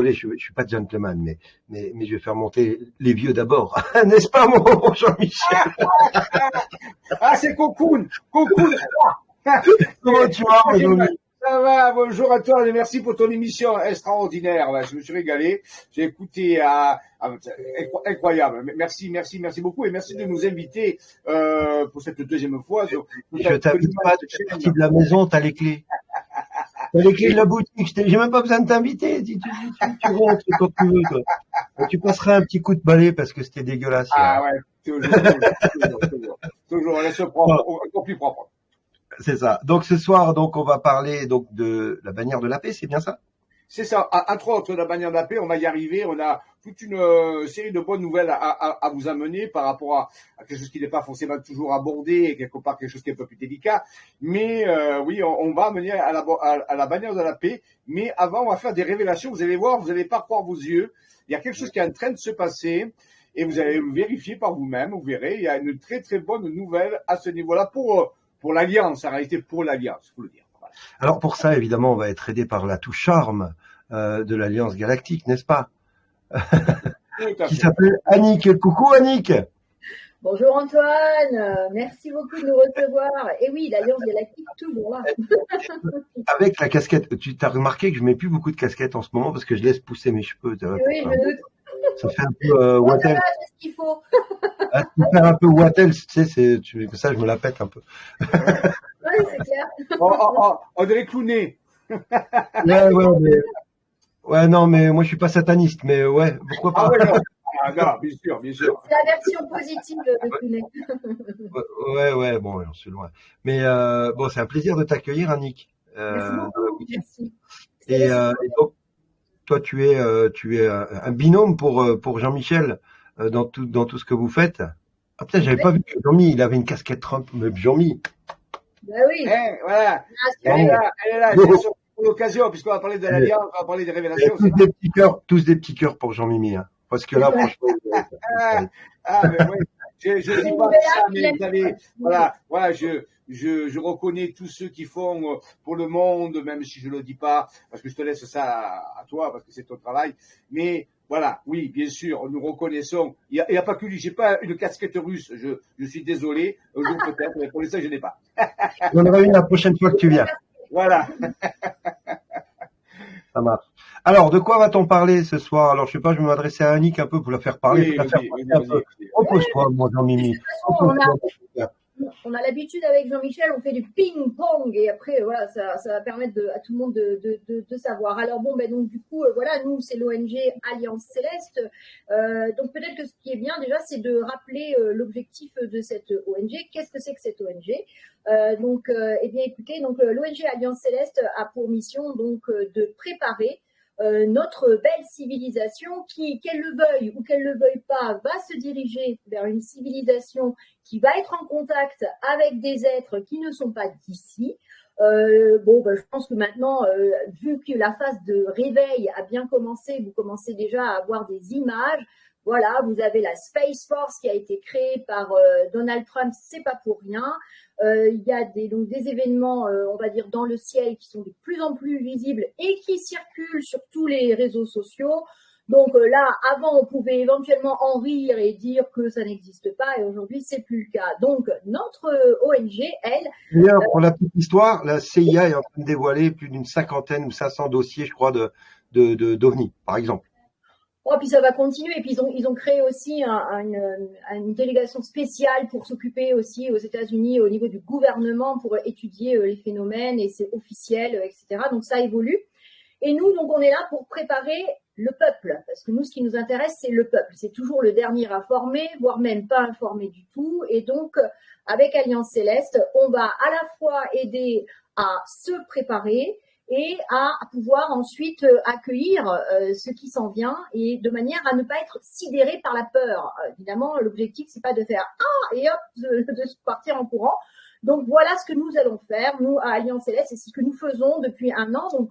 désolé, je suis pas gentleman, mais je vais faire monter les vieux d'abord, n'est-ce pas, mon Jean-Michel? Ah, c'est Cocoon 3. Comment tu vas, mon Jean-Michel? Ça va, bonjour à toi et merci pour ton émission extraordinaire. Ouais, je me suis régalé. J'ai écouté incroyable. Merci beaucoup et merci de nous inviter pour cette deuxième fois. Je t'invite pas, tu fais partie de la maison, t'as les clés. T'as les clés de la boutique, j'ai même pas besoin de t'inviter. Tu rentres quand tu veux, toi. Et tu passeras un petit coup de balai parce que c'était dégueulasse hier. Ah ouais, toujours, on laisse propre, encore plus propre. C'est ça. Donc ce soir, on va parler donc de la bannière de la paix, c'est bien ça? C'est ça. Entre autres, la bannière de la paix, on va y arriver. On a toute une série de bonnes nouvelles à vous amener par rapport à quelque chose qui n'est pas forcément toujours abordé et quelque part quelque chose qui est un peu plus délicat. Mais oui, on va amener à la bannière de la paix. Mais avant, on va faire des révélations. Vous allez voir, vous n'allez pas croire vos yeux. Il y a quelque chose qui est en train de se passer et vous allez le vérifier par vous-même. Vous verrez, il y a une très très bonne nouvelle à ce niveau-là pour l'Alliance, en réalité pour l'Alliance, faut le dire. Voilà. Alors pour ça, évidemment, on va être aidé par l'atout charme de l'Alliance Galactique, n'est-ce pas? Qui s'appelle Annick. Coucou Annick. Bonjour Antoine, merci beaucoup de nous recevoir. Et oui, l'Alliance Galactique, toujours là. Avec la casquette, tu t'as remarqué que je mets plus beaucoup de casquettes en ce moment parce que je laisse pousser mes cheveux. Oui, je me doute. Ça fait un peu Wattel. C'est ce qu'il faut. Ça fait un peu Wattel, tu sais, ça je me la pète un peu. Oui, c'est clair. On dirait clowner. Ouais, non, mais moi je suis pas sataniste, mais ouais, pourquoi pas. Non, bien sûr. C'est la version positive de clowner. Ouais, bon, j'en suis loin. Mais bon, c'est un plaisir de t'accueillir, Annick. Merci beaucoup. Merci. Et donc, toi, tu es un binôme pour Jean-Michel dans tout ce que vous faites. Ah putain, j'avais pas vu que Jean-Mi, il avait une casquette Trump, mais Jean-Mi. Bah oui. Voilà. Elle est là. Pour l'occasion, puisqu'on va parler de l'Alliance, on va parler des révélations. Tous des petits cœurs pour Jean-Mimi, hein. Parce que là, franchement. Mais ouais. Je dis pas ça, mais vous savez, voilà, je reconnais tous ceux qui font pour le monde, même si je le dis pas, parce que je te laisse ça à toi, parce que c'est ton travail. Mais voilà, oui, bien sûr, nous reconnaissons. Il y a pas que lui. J'ai pas une casquette russe. Je suis désolé. Un jour peut-être, mais pour l'instant, je n'ai pas. J'en aurai une la prochaine fois que tu viens. Voilà. Ça marche. Alors, de quoi va-t-on parler ce soir? Alors, je sais pas, je vais m'adresser à Annick un peu pour la faire parler. Repose-toi, mon Jean-Mimi. On a l'habitude avec Jean-Michel, on fait du ping-pong et après voilà, ça va permettre à tout le monde de savoir. Alors bon, donc du coup voilà, nous c'est l'ONG Alliance Céleste. Donc peut-être que ce qui est bien déjà, c'est de rappeler l'objectif de cette ONG. Qu'est-ce que c'est que cette ONG? Eh bien écoutez, donc l'ONG Alliance Céleste a pour mission donc de préparer notre belle civilisation qui, qu'elle le veuille ou qu'elle ne le veuille pas, va se diriger vers une civilisation qui va être en contact avec des êtres qui ne sont pas d'ici. Je pense que maintenant, vu que la phase de réveil a bien commencé, vous commencez déjà à avoir des images. Voilà, vous avez la Space Force qui a été créée par Donald Trump, c'est pas pour rien. Il y a des événements, on va dire, dans le ciel qui sont de plus en plus visibles et qui circulent sur tous les réseaux sociaux. Donc là, avant, on pouvait éventuellement en rire et dire que ça n'existe pas, et aujourd'hui, c'est plus le cas. Donc, notre ONG, elle... D'ailleurs, pour la petite histoire, la CIA est en train de dévoiler plus d'une 50 ou 500 dossiers, je crois, d'OVNI, par exemple. Oh, puis ça va continuer. Et puis ils ont créé aussi une délégation spéciale pour s'occuper aussi aux États-Unis au niveau du gouvernement pour étudier les phénomènes et c'est officiel, etc. Donc ça évolue. Et nous, donc on est là pour préparer le peuple, parce que nous, ce qui nous intéresse, c'est le peuple. C'est toujours le dernier informé, voire même pas informé du tout. Et donc, avec Alliance Céleste, on va à la fois aider à se préparer et à pouvoir ensuite accueillir ce qui s'en vient et de manière à ne pas être sidéré par la peur. Évidemment, l'objectif, c'est pas de faire « Ah !» et hop, de partir en courant. Donc, voilà ce que nous allons faire, nous, à Alliance Céleste, et c'est ce que nous faisons depuis un an. Donc,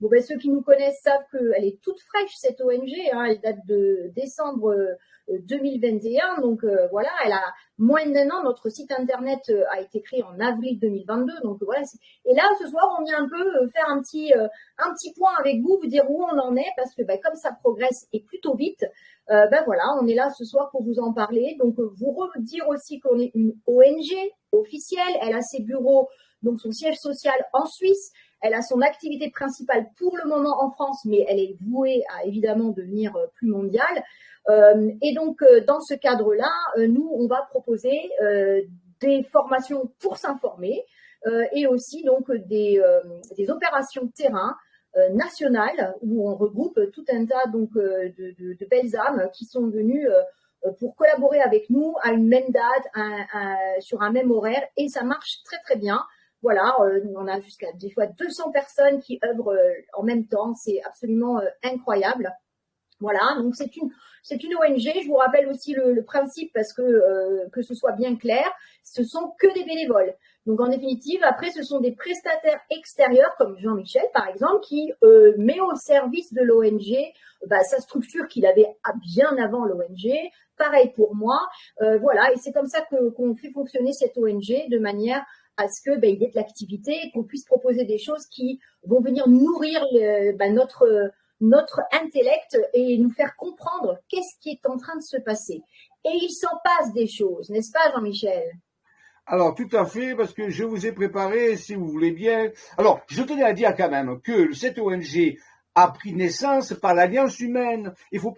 Bon, ben, ceux qui nous connaissent savent qu'elle est toute fraîche, cette ONG, hein, elle date de décembre 2021, donc voilà, elle a moins d'1 an. Notre site internet a été créé en avril 2022, donc voilà. Et là, ce soir, on vient un peu faire un petit point avec vous dire où on en est, parce que ben, comme ça progresse et plutôt vite, ben voilà, on est là ce soir pour vous en parler. Donc vous redire aussi qu'on est une ONG officielle, elle a ses bureaux, donc son siège social en Suisse. Elle a son activité principale pour le moment en France, mais elle est vouée à évidemment devenir plus mondiale. Et donc, dans ce cadre-là, nous, on va proposer des formations pour s'informer et aussi donc des opérations de terrain nationales où on regroupe tout un tas donc de belles âmes qui sont venues pour collaborer avec nous à une même date, sur un même horaire, et ça marche très très bien. Voilà, on a jusqu'à des fois 200 personnes qui œuvrent en même temps, c'est absolument incroyable. Voilà, donc c'est une ONG. Je vous rappelle aussi le principe parce que ce soit bien clair, ce sont que des bénévoles. Donc en définitive, après, ce sont des prestataires extérieurs comme Jean-Michel par exemple qui met au service de l'ONG sa structure qu'il avait bien avant l'ONG. Pareil pour moi, voilà, et c'est comme ça qu'on fait fonctionner cette ONG de manière à ce que il y ait de l'activité, qu'on puisse proposer des choses qui vont venir nourrir notre intellect et nous faire comprendre qu'est-ce qui est en train de se passer. Et il s'en passe des choses, n'est-ce pas, Jean-Michel? Alors, tout à fait, parce que je vous ai préparé, si vous voulez bien. Alors, je tenais à dire quand même que cette ONG a pris naissance par l'Alliance humaine. Il faut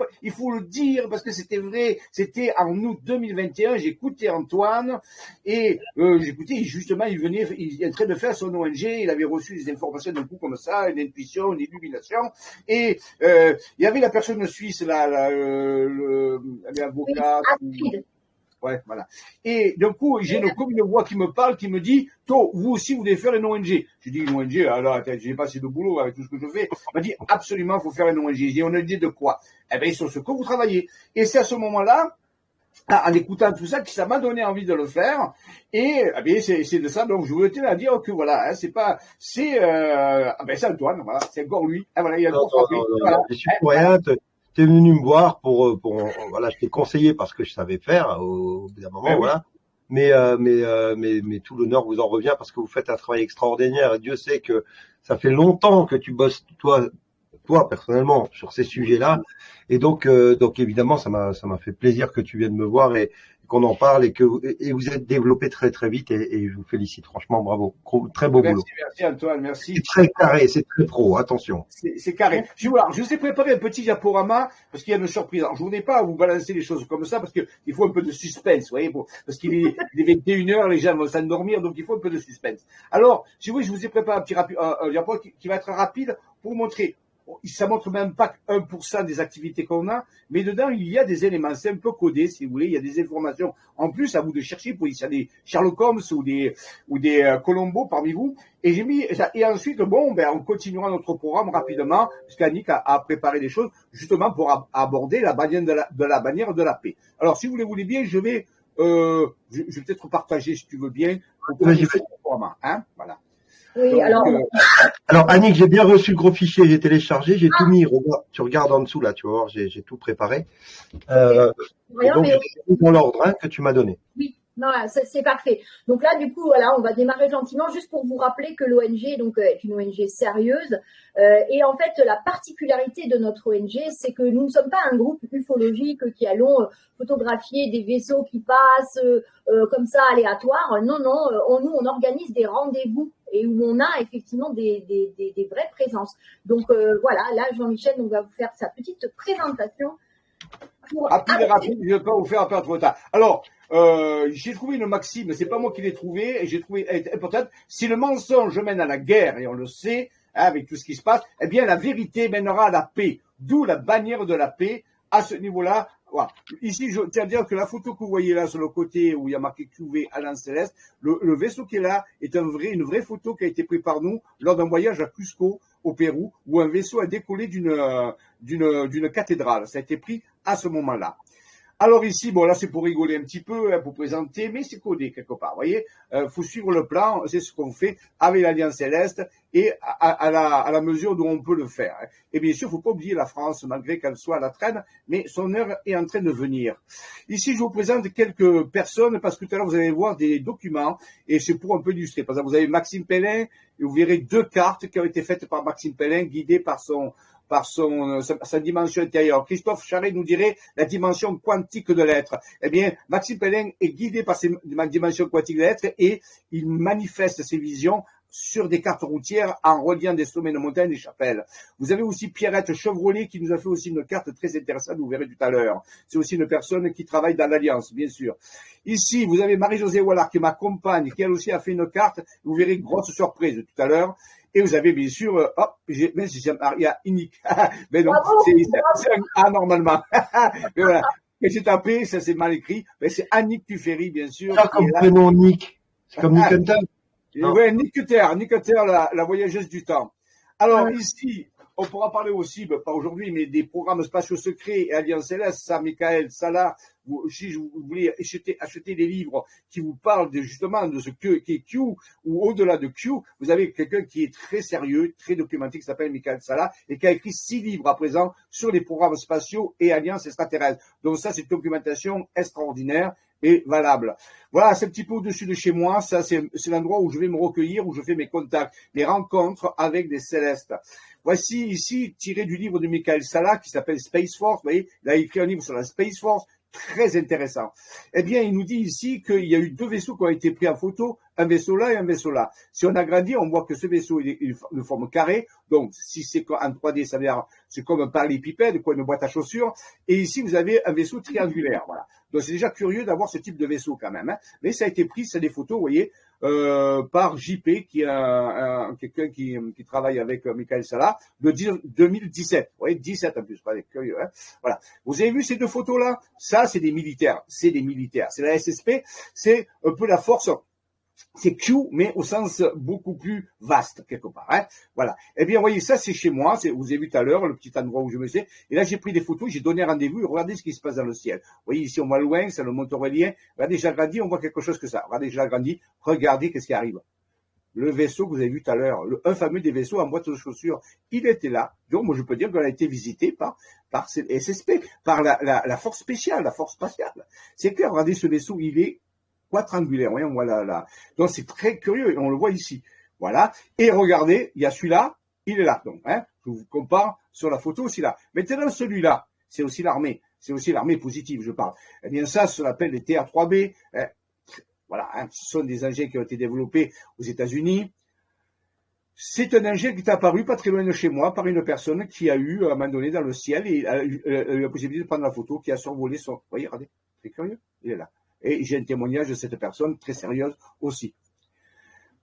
le dire, parce que c'était vrai. C'était en août 2021. J'écoutais Antoine et j'écoutais justement, il est en train de faire son ONG. Il avait reçu des informations d'un coup comme ça, une intuition, une illumination. Et il y avait la personne suisse là, l'avocat. Ouais, voilà. Et d'un coup, j'ai comme une voix qui me parle, qui me dit, toi, vous aussi, vous devez faire une ONG. J'ai dit, une ONG, alors, attends, j'ai pas assez de boulot avec tout ce que je fais. Il m'a dit, absolument, il faut faire une ONG. J'ai dit, on a dit de quoi? Eh ben, sur ce que vous travaillez. Et c'est à ce moment-là, en écoutant tout ça, que ça m'a donné envie de le faire. Et, eh bien, c'est de ça. Donc, je voulais te dire que voilà, hein, c'est Antoine, voilà, c'est encore lui. Ah, voilà, il a encore frappé. Voilà. Je suis pour rien. T'es venu me voir voilà, je t'ai conseillé parce que je savais faire au bout d'un moment, voilà. Mais tout l'honneur vous en revient parce que vous faites un travail extraordinaire et Dieu sait que ça fait longtemps que tu bosses toi personnellement sur ces sujets-là et donc évidemment ça m'a fait plaisir que tu viennes me voir et qu'on en parle et vous êtes développé très très vite et je vous félicite franchement, bravo, très beau boulot. Merci Antoine, merci. C'est très carré, c'est très pro, attention. C'est carré. Je vous ai préparé un petit diaporama parce qu'il y a une surprise. Alors, je voulais pas vous balancer les choses comme ça parce que il faut un peu de suspense, vous voyez, parce qu'il est 21h, les gens vont s'endormir, donc il faut un peu de suspense. Alors, si vous voulez, je vous ai préparé un petit diaporama qui va être rapide pour montrer. Ça montre même pas 1% des activités qu'on a, mais dedans, il y a des éléments. C'est un peu codé, si vous voulez. Il y a des informations. En plus, à vous de chercher, il y a des Sherlock Holmes ou des Colombo parmi vous. Et et ensuite, on continuera notre programme rapidement, puisqu'Annick a préparé des choses, justement, pour aborder la bannière de la paix. Alors, si vous le voulez bien, je vais peut-être partager, si tu veux bien, le programme, hein, voilà. Oui, donc, alors Annick, j'ai bien reçu le gros fichier, j'ai téléchargé, j'ai tout mis, tu regardes en dessous là, tu vas voir, j'ai tout préparé. Donc j'ai mis dans l'ordre que tu m'as donné. Oui, non, c'est parfait. Donc là, du coup, voilà, on va démarrer gentiment, juste pour vous rappeler que l'ONG donc est une ONG sérieuse. Et en fait, la particularité de notre ONG, c'est que nous ne sommes pas un groupe ufologique qui allons photographier des vaisseaux qui passent comme ça aléatoires. Non, on organise des rendez-vous et où on a effectivement des vraies présences. Donc voilà, là, Jean-Michel va vous faire sa petite présentation. Rapide, je ne vais pas vous faire perdre trop de temps. Alors, j'ai trouvé une maxime, c'est pas moi qui l'ai trouvée, et j'ai trouvé importante. Si le mensonge mène à la guerre, et on le sait, hein, avec tout ce qui se passe, eh bien la vérité mènera à la paix. D'où la bannière de la paix. À ce niveau-là, voilà. Ici, je tiens à dire que la photo que vous voyez là sur le côté où il y a marqué QV Alain Céleste, le vaisseau qui est là est une vraie photo qui a été prise par nous lors d'un voyage à Cusco, au Pérou, où un vaisseau a décollé d'une cathédrale. Ça a été pris à ce moment-là. Alors ici, bon là c'est pour rigoler un petit peu, hein, pour présenter, mais c'est codé quelque part. Vous voyez, faut suivre le plan, c'est ce qu'on fait avec l'Alliance Céleste et à la mesure dont on peut le faire. Hein. Et bien sûr, faut pas oublier la France, malgré qu'elle soit à la traîne, mais son heure est en train de venir. Ici, je vous présente quelques personnes parce que tout à l'heure vous allez voir des documents et c'est pour un peu illustrer. Par exemple, vous avez Maxime Pellin et vous verrez 2 cartes qui ont été faites par Maxime Pellin, guidées par sa dimension intérieure. Christophe Charret nous dirait la dimension quantique de l'être. Eh bien, Maxime Pellin est guidé par ma dimension quantique de l'être et il manifeste ses visions sur des cartes routières en reliant des sommets de montagnes et des chapelles. Vous avez aussi Pierrette Chevrolet qui nous a fait aussi une carte très intéressante, vous verrez tout à l'heure. C'est aussi une personne qui travaille dans l'Alliance, bien sûr. Ici, vous avez Marie-Josée Wallard qui est ma compagne, qui elle aussi a fait une carte, vous verrez, grosse surprise tout à l'heure. Et vous avez bien sûr, il y a unique. Mais non, c'est un A normalement. Mais voilà. Et j'ai tapé, ça c'est mal écrit. Mais c'est Annick Tuffery, bien sûr. Ça, comme prénom Nick. C'est comme Nick Hunter. Oui, Nick Cutter, la voyageuse du temps. Alors ici, on pourra parler aussi, pas aujourd'hui, mais des programmes spatiaux secrets et Alliance Céleste, ça, Michael, Salah, si vous voulez acheter des livres qui vous parlent justement de ce qui est Q ou au-delà de Q, vous avez quelqu'un qui est très sérieux, très documenté, qui s'appelle Michael Salah et qui a écrit 6 livres à présent sur les programmes spatiaux et alliances extraterrestres. Donc ça, c'est une documentation extraordinaire et valable. Voilà, c'est un petit peu au-dessus de chez moi. Ça, c'est l'endroit où je vais me recueillir, où je fais mes contacts, mes rencontres avec des célestes. Voici ici, tiré du livre de Michael Salah qui s'appelle Space Force. Vous voyez, il a écrit un livre sur la Space Force, très intéressant. Eh bien, il nous dit ici qu'il y a eu 2 vaisseaux qui ont été pris en photo, un vaisseau là et un vaisseau là. Si on agrandit, on voit que ce vaisseau il est de forme carrée. Donc, si c'est en 3D, ça veut dire c'est comme un parallépipède, quoi, une boîte à chaussures. Et ici, vous avez un vaisseau triangulaire. Voilà. Donc, c'est déjà curieux d'avoir ce type de vaisseau quand même. Hein. Mais ça a été pris, c'est des photos, vous voyez, par JP, qui est quelqu'un qui travaille avec Michael Salah, de 2017. Vous voyez, 17 en plus, pas curieux. Hein. Voilà. Vous avez vu ces 2 photos-là? Ça, c'est des militaires. C'est des militaires. C'est la SSP. C'est un peu la force. C'est Q, mais au sens beaucoup plus vaste, quelque part. Hein. Voilà. Eh bien, voyez, ça, c'est chez moi. Vous avez vu tout à l'heure, le petit endroit où je me suis. Et là, j'ai pris des photos, j'ai donné rendez-vous. Et regardez ce qui se passe dans le ciel. Vous voyez, ici, on va loin, c'est le Mont Aurélien. Regardez, j'agrandis, on voit quelque chose que ça. Regardez, j'agrandis. Regardez qu'est-ce qui arrive. Le vaisseau que vous avez vu tout à l'heure, un fameux des vaisseaux en boîte de chaussures, il était là. Donc, moi, je peux dire qu'on a été visité par SSP, par la force spéciale, la force spatiale. C'est clair, regardez ce vaisseau, il est quadrangulaire. Voyez, on voit là. Donc, c'est très curieux et on le voit ici. Voilà. Et regardez, il y a celui-là, il est là. Donc, hein, je vous compare sur la photo aussi là. Maintenant, celui-là, c'est aussi l'armée. C'est aussi l'armée positive, je parle. Eh bien, ça s'appelle les TR3B. Voilà, hein, ce sont des engins qui ont été développés aux États-Unis. C'est un engin qui est apparu pas très loin de chez moi par une personne qui a eu, à un moment donné, dans le ciel, et a eu la possibilité de prendre la photo, qui a survolé son... Vous voyez, regardez, c'est curieux, il est là. Et j'ai un témoignage de cette personne, très sérieuse aussi.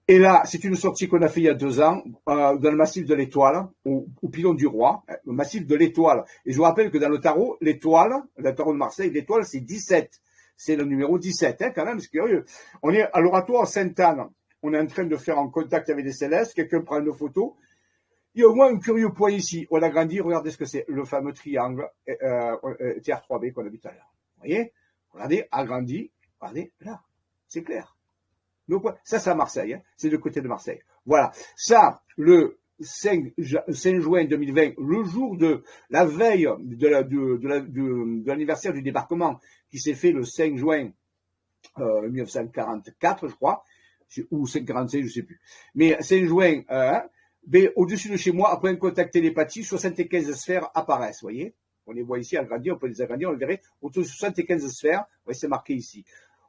Et là, c'est une sortie qu'on a fait il y a 2 ans, dans le massif de l'Étoile, au Pilon du Roi, le massif de l'Étoile. Et je vous rappelle que dans le tarot, l'Étoile, le tarot de Marseille, l'Étoile, c'est 17. C'est le numéro 17, hein, quand même, c'est curieux. On est à l'oratoire Sainte-Anne. On est en train de faire en contact avec les célestes. Quelqu'un prend une photo. Il y a au moins un curieux point ici. On a grandi, regardez ce que c'est, le fameux triangle TR3B qu'on a vu tout à l'heure. Vous voyez? Regardez, agrandi, regardez, là, c'est clair. Donc, ça, c'est à Marseille, hein. C'est du côté de Marseille. Voilà. Ça, le 5 juin 2020, le jour de la veille de l'anniversaire du débarquement, qui s'est fait le 5 juin 1944, je crois, ou 545, je sais plus. Mais 5 juin, au-dessus de chez moi, après un contact télépathique, 75 sphères apparaissent, vous voyez? On les voit ici agrandir, on peut les agrandir, on les verrait. Autour de 75 sphères, ouais, c'est marqué ici.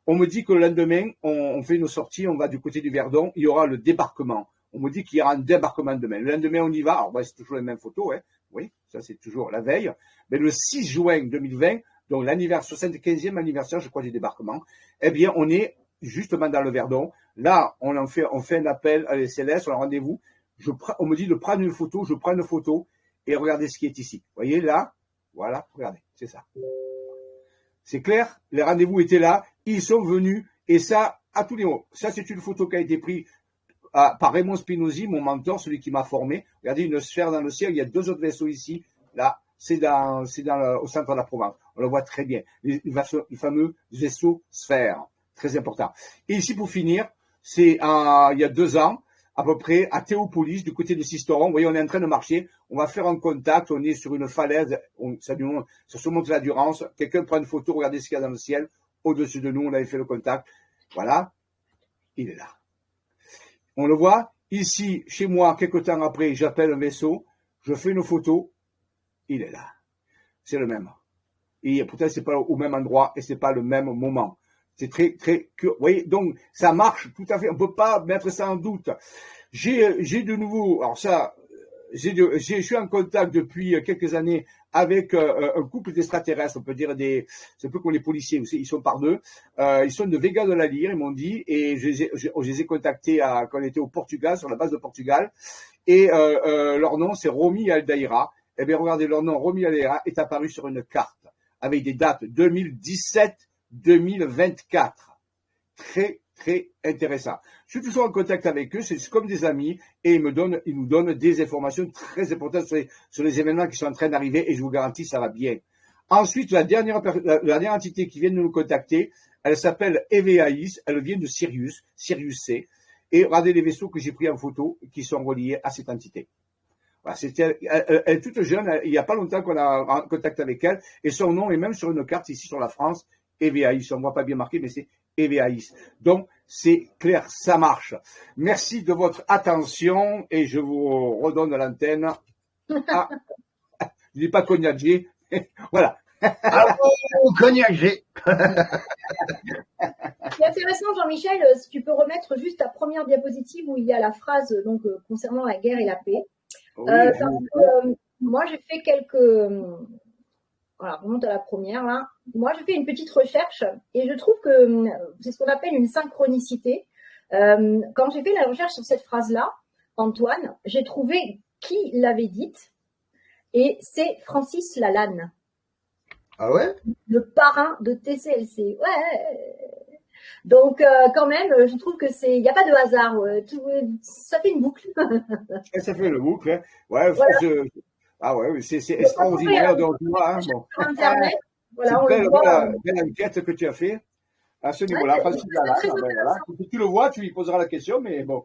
On me dit que le lendemain, on fait une sortie, on va du côté du Verdon, il y aura le débarquement. On me dit qu'il y aura un débarquement demain. Le lendemain, on y va. Alors, c'est toujours les mêmes photos, hein. Oui, ça, c'est toujours la veille. Mais le 6 juin 2020, donc l'anniversaire, 75e anniversaire, je crois, du débarquement, eh bien, on est justement dans le Verdon. Là, on fait un appel à les célestes, on a rendez-vous. On me dit de prendre une photo, je prends une photo et regardez ce qui est ici. Vous voyez, là, voilà, regardez, c'est ça. C'est clair, les rendez-vous étaient là, ils sont venus, et ça, à tous les mots. Ça, c'est une photo qui a été prise par Raymond Spinozzi, mon mentor, celui qui m'a formé. Regardez une sphère dans le ciel, il y a 2 autres vaisseaux ici. Là, c'est au centre de la Provence. on le voit très bien. Les fameux vaisseaux sphères, très important. Et ici, pour finir, c'est il y a 2 ans, à peu près, à Théopolis, du côté de Sisteron. Vous voyez, on est en train de marcher, on va faire un contact, on est sur une falaise, ça surmonte la Durance, quelqu'un prend une photo, regardez ce qu'il y a dans le ciel, au-dessus de nous, on avait fait le contact. Voilà, il est là. On le voit, ici, chez moi, quelques temps après, j'appelle un vaisseau, je fais une photo, il est là. C'est le même. Et pourtant, c'est pas au même endroit et c'est pas le même moment. C'est très, très curieux. Vous voyez, donc, ça marche tout à fait. On peut pas mettre ça en doute. J'ai de nouveau, alors ça, je suis en contact depuis quelques années avec un couple d'extraterrestres, on peut dire c'est un peu comme les policiers, vous savez, ils sont par 2. Ils sont de Vega de la Lyre, ils m'ont dit, et je les ai contactés quand on était au Portugal, sur la base de Portugal, et leur nom c'est Romy Aldaïra. Eh bien, regardez, leur nom, Romy Aldaïra, est apparu sur une carte avec des dates 2017-2024. Très, très intéressant. Je suis toujours en contact avec eux, c'est comme des amis, et ils nous donnent des informations très importantes sur les événements qui sont en train d'arriver, et je vous garantis, ça va bien. Ensuite, la dernière entité qui vient de nous contacter, elle s'appelle EVAIS, elle vient de Sirius C, et regardez les vaisseaux que j'ai pris en photo, qui sont reliés à cette entité. Voilà, elle est toute jeune, il n'y a pas longtemps qu'on a en contact avec elle, et son nom est même sur une carte ici sur la France, EVAIS, on ne voit pas bien marqué, mais c'est EVAIS. Donc, c'est clair, ça marche. Merci de votre attention et je vous redonne l'antenne. Ah, je dis pas Cognac G. Voilà. Ah bon, Cognac G. C'est intéressant, Jean-Michel, si tu peux remettre juste ta première diapositive où il y a la phrase donc concernant la guerre et la paix. Oui, moi, j'ai fait quelques... Voilà, on remonte à la première là. Moi, j'ai fait une petite recherche et je trouve que c'est ce qu'on appelle une synchronicité. Quand j'ai fait la recherche sur cette phrase-là, Antoine, j'ai trouvé qui l'avait dite et c'est Francis Lalanne. Ah ouais? Le parrain de TCLC. Ouais. Donc, quand même, je trouve que il n'y a pas de hasard. Ça fait une boucle. Ça fait le boucle. Hein. Ouais, Voilà. Ah ouais, c'est extraordinaire. Donc, hein, bon. Sur Internet. Voilà, c'est une belle enquête que tu as fait à ce niveau-là. Ouais, Francis Lalanne, ben voilà. Si tu le vois, tu lui poseras la question, mais bon,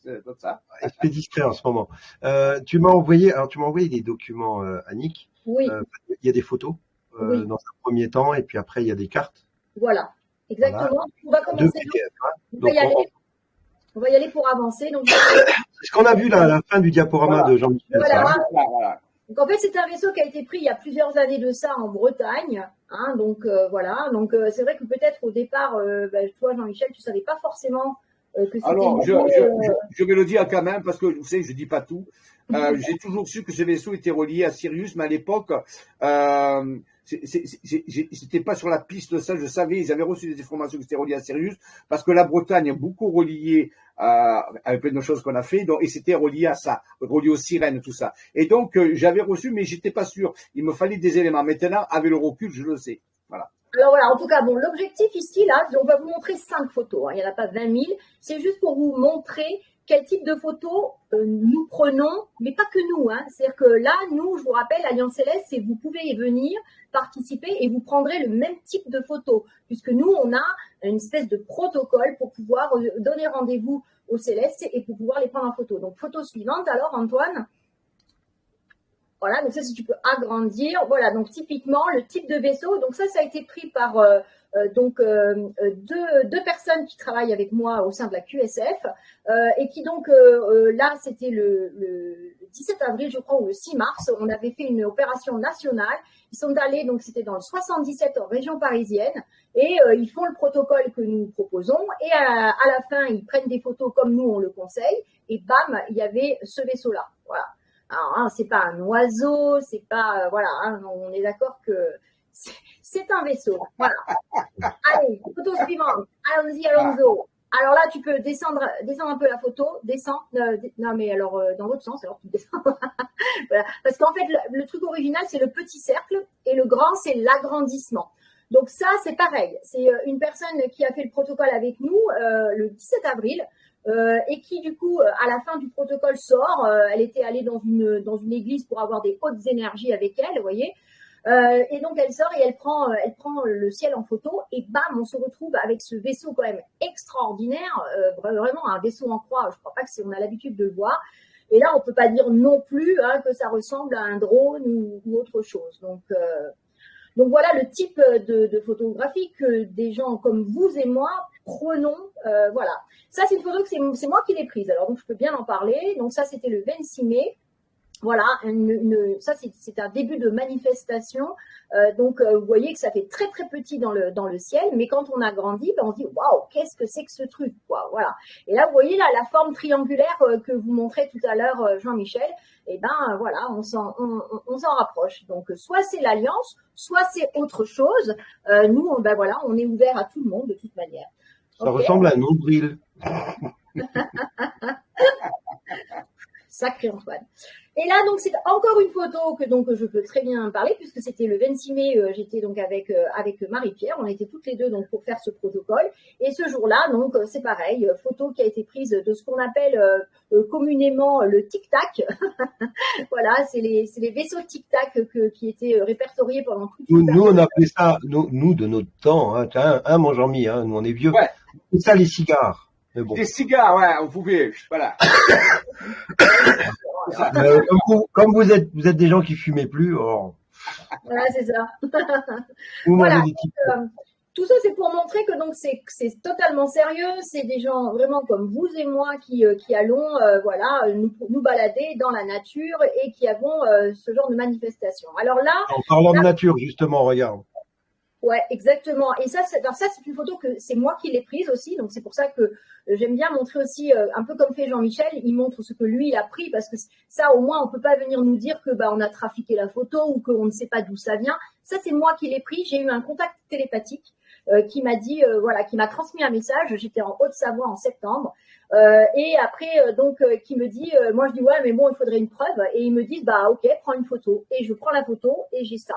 c'est comme ça. Il se fait distrait en ce moment. Tu m'as envoyé des documents, Annick. Oui. Il y a des photos Oui. dans un premier temps, et puis après il y a des cartes. Voilà, exactement. Voilà. On va commencer. On va y aller pour avancer. Donc, c'est ce qu'on a vu là à la fin du diaporama de Jean-Michel. Voilà. Donc en fait, c'est un vaisseau qui a été pris il y a plusieurs années de ça en Bretagne. Hein, donc voilà. Donc c'est vrai que peut-être au départ, toi Jean-Michel, tu savais pas forcément que c'était. Alors je vais le dire quand même parce que vous savez, je dis pas tout. J'ai toujours su que ce vaisseau était relié à Sirius, mais à l'époque, c'était pas sur la piste de ça. Je savais, ils avaient reçu des informations que c'était relié à Sirius parce que la Bretagne est beaucoup reliée avec plein de choses qu'on a fait, donc, et c'était relié à ça, relié aux sirènes, tout ça. Et donc, j'avais reçu, mais j'étais pas sûr. Il me fallait des éléments. Maintenant, avec le recul, je le sais. Voilà. Alors voilà, en tout cas, bon, l'objectif ici, là, on va vous montrer 5 photos. Hein, il n'y en a pas 20 000. C'est juste pour vous montrer quel type de photos nous prenons, mais pas que nous. Hein. C'est-à-dire que là, nous, je vous rappelle, Alliance Céleste, c'est vous pouvez y venir, participer et vous prendrez le même type de photos. Puisque nous, on a une espèce de protocole pour pouvoir donner rendez-vous aux Célestes et pour pouvoir les prendre en photo. Donc, photo suivante, alors, Antoine. Voilà, donc ça, si tu peux agrandir. Voilà, donc typiquement, le type de vaisseau. Donc ça a été pris par deux personnes qui travaillent avec moi au sein de la QSF et qui donc, là, c'était le 17 avril, je crois, ou le 6 mars. On avait fait une opération nationale. Ils sont allés, donc c'était dans le 77 en région parisienne. Et ils font le protocole que nous proposons. Et à la fin, ils prennent des photos comme nous, on le conseille. Et bam, il y avait ce vaisseau-là. Voilà. Alors, hein, c'est pas un oiseau, c'est pas, voilà, hein, on est d'accord que c'est un vaisseau. Voilà. Allez, photo suivante. Allons-y, Alonso. Alors là, tu peux descendre un peu la photo, descends. Non, mais alors, dans l'autre sens, alors tu descends. Voilà. Parce qu'en fait, le truc original, c'est le petit cercle et le grand, c'est l'agrandissement. Donc ça, c'est pareil. C'est une personne qui a fait le protocole avec nous le 17 avril. Et qui du coup à la fin du protocole sort, elle était allée dans une église pour avoir des hautes énergies avec elle, vous voyez, Et donc elle sort et elle prend le ciel en photo et bam, on se retrouve avec ce vaisseau quand même extraordinaire, vraiment un vaisseau en croix. Je crois pas que on a l'habitude de le voir. Et là, on peut pas dire non plus que ça ressemble à un drone ou autre chose. Donc voilà le type de photographie que des gens comme vous et moi prenons. Voilà. Ça, c'est une photo que c'est moi qui l'ai prise. Alors donc je peux bien en parler. Donc ça, c'était le 26 mai. Voilà, ça c'est un début de manifestation. Donc vous voyez que ça fait très très petit dans le ciel, mais quand on a grandi, on se dit waouh, qu'est-ce que c'est que ce truc, quoi. Voilà. Et là vous voyez là la forme triangulaire que vous montrez tout à l'heure, Jean-Michel. Et ben voilà, on s'en rapproche. Donc soit c'est l'alliance, soit c'est autre chose. Nous voilà, on est ouvert à tout le monde de toute manière. Ça ressemble à un nombril. Sacré Antoine. Et là, donc, c'est encore une photo que je peux très bien parler, puisque c'était le 26 mai, j'étais donc avec Marie-Pierre, on était toutes les deux donc pour faire ce protocole. Et ce jour-là, donc, c'est pareil, photo qui a été prise de ce qu'on appelle communément le tic-tac. Voilà, c'est les vaisseaux tic-tac qui étaient répertoriés pendant toute une Nous, on appelait ça, nous de notre temps, mon Jean-Mi, nous on est vieux, ouais. C'est ça les cigares. Mais bon. Des cigares, ouais, on pouvait, voilà. Comme vous êtes des gens qui fumaient plus, voilà, c'est ça. Voilà. Tout ça, c'est pour montrer que donc c'est totalement sérieux. C'est des gens vraiment comme vous et moi qui allons nous balader dans la nature et qui avons ce genre de manifestation. Alors là, en parlant de nature, justement, regarde. Ouais, exactement. Et ça, c'est une photo que c'est moi qui l'ai prise aussi. Donc c'est pour ça que j'aime bien montrer aussi, un peu comme fait Jean-Michel, il montre ce que lui il a pris, parce que ça au moins on peut pas venir nous dire que on a trafiqué la photo ou qu'on ne sait pas d'où ça vient. Ça c'est moi qui l'ai pris. J'ai eu un contact télépathique qui m'a dit qui m'a transmis un message. J'étais en Haute-Savoie en septembre. Et après qui me dit, moi je dis ouais mais bon il faudrait une preuve, et ils me disent ok, prends une photo, et je prends la photo et j'ai ça.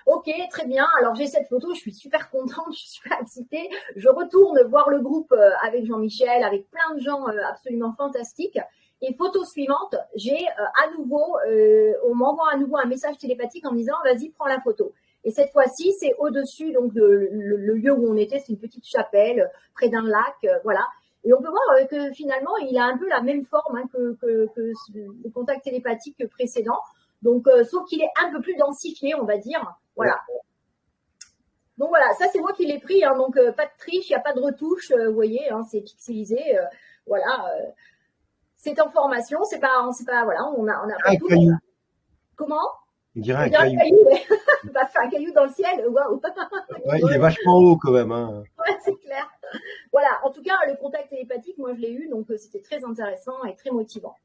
Ok, très bien. Alors j'ai cette photo, je suis super contente, je suis super excitée. Je retourne voir le groupe avec Jean-Michel, avec plein de gens absolument fantastiques. Et photo suivante, j'ai à nouveau, on m'envoie à nouveau un message télépathique en me disant vas-y, prends la photo. Et cette fois-ci, c'est au-dessus donc le lieu où on était, c'est une petite chapelle près d'un lac, voilà. Et on peut voir que finalement, il a un peu la même forme que le contact télépathique précédent. Donc, sauf qu'il est un peu plus densifié, on va dire. Voilà. Donc voilà, ça c'est moi qui l'ai pris. Donc pas de triche, il n'y a pas de retouche. Vous voyez, c'est pixelisé. Voilà. C'est en formation. C'est pas. Voilà, on a pas tout. Caillou. Comment? On dirait un caillou. Ouais. Bah, faire un caillou dans le ciel. Waouh. Ouais, il est vachement haut quand même. Ouais, c'est clair. Voilà. En tout cas, le contact télépathique, moi je l'ai eu, donc c'était très intéressant et très motivant.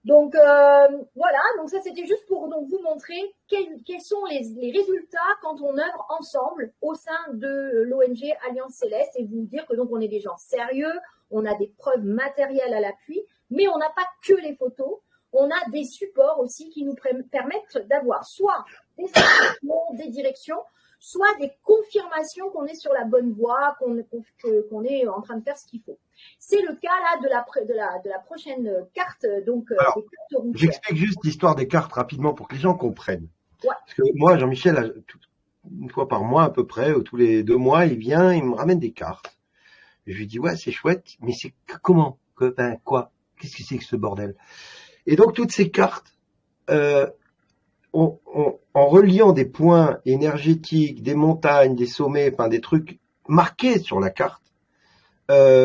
Donc voilà, donc ça c'était juste pour donc vous montrer quels sont les résultats quand on œuvre ensemble au sein de l'ONG Alliance Céleste, et vous dire que donc on est des gens sérieux, on a des preuves matérielles à l'appui, mais on n'a pas que les photos, on a des supports aussi qui nous permettent d'avoir soit des instructions, des directions, soit des confirmations qu'on est sur la bonne voie, qu'on est en train de faire ce qu'il faut. C'est le cas là de la prochaine carte, donc alors, des cartes routières. J'explique juste l'histoire des cartes rapidement pour que les gens comprennent. Ouais. Parce que moi, Jean-Michel, une fois par mois à peu près, ou tous les 2 mois, il vient, il me ramène des cartes. Et je lui dis ouais, c'est chouette, mais c'est comment, quoi, qu'est-ce que c'est que ce bordel? Et donc toutes ces cartes, en reliant des points énergétiques, des montagnes, des sommets, des trucs marqués sur la carte,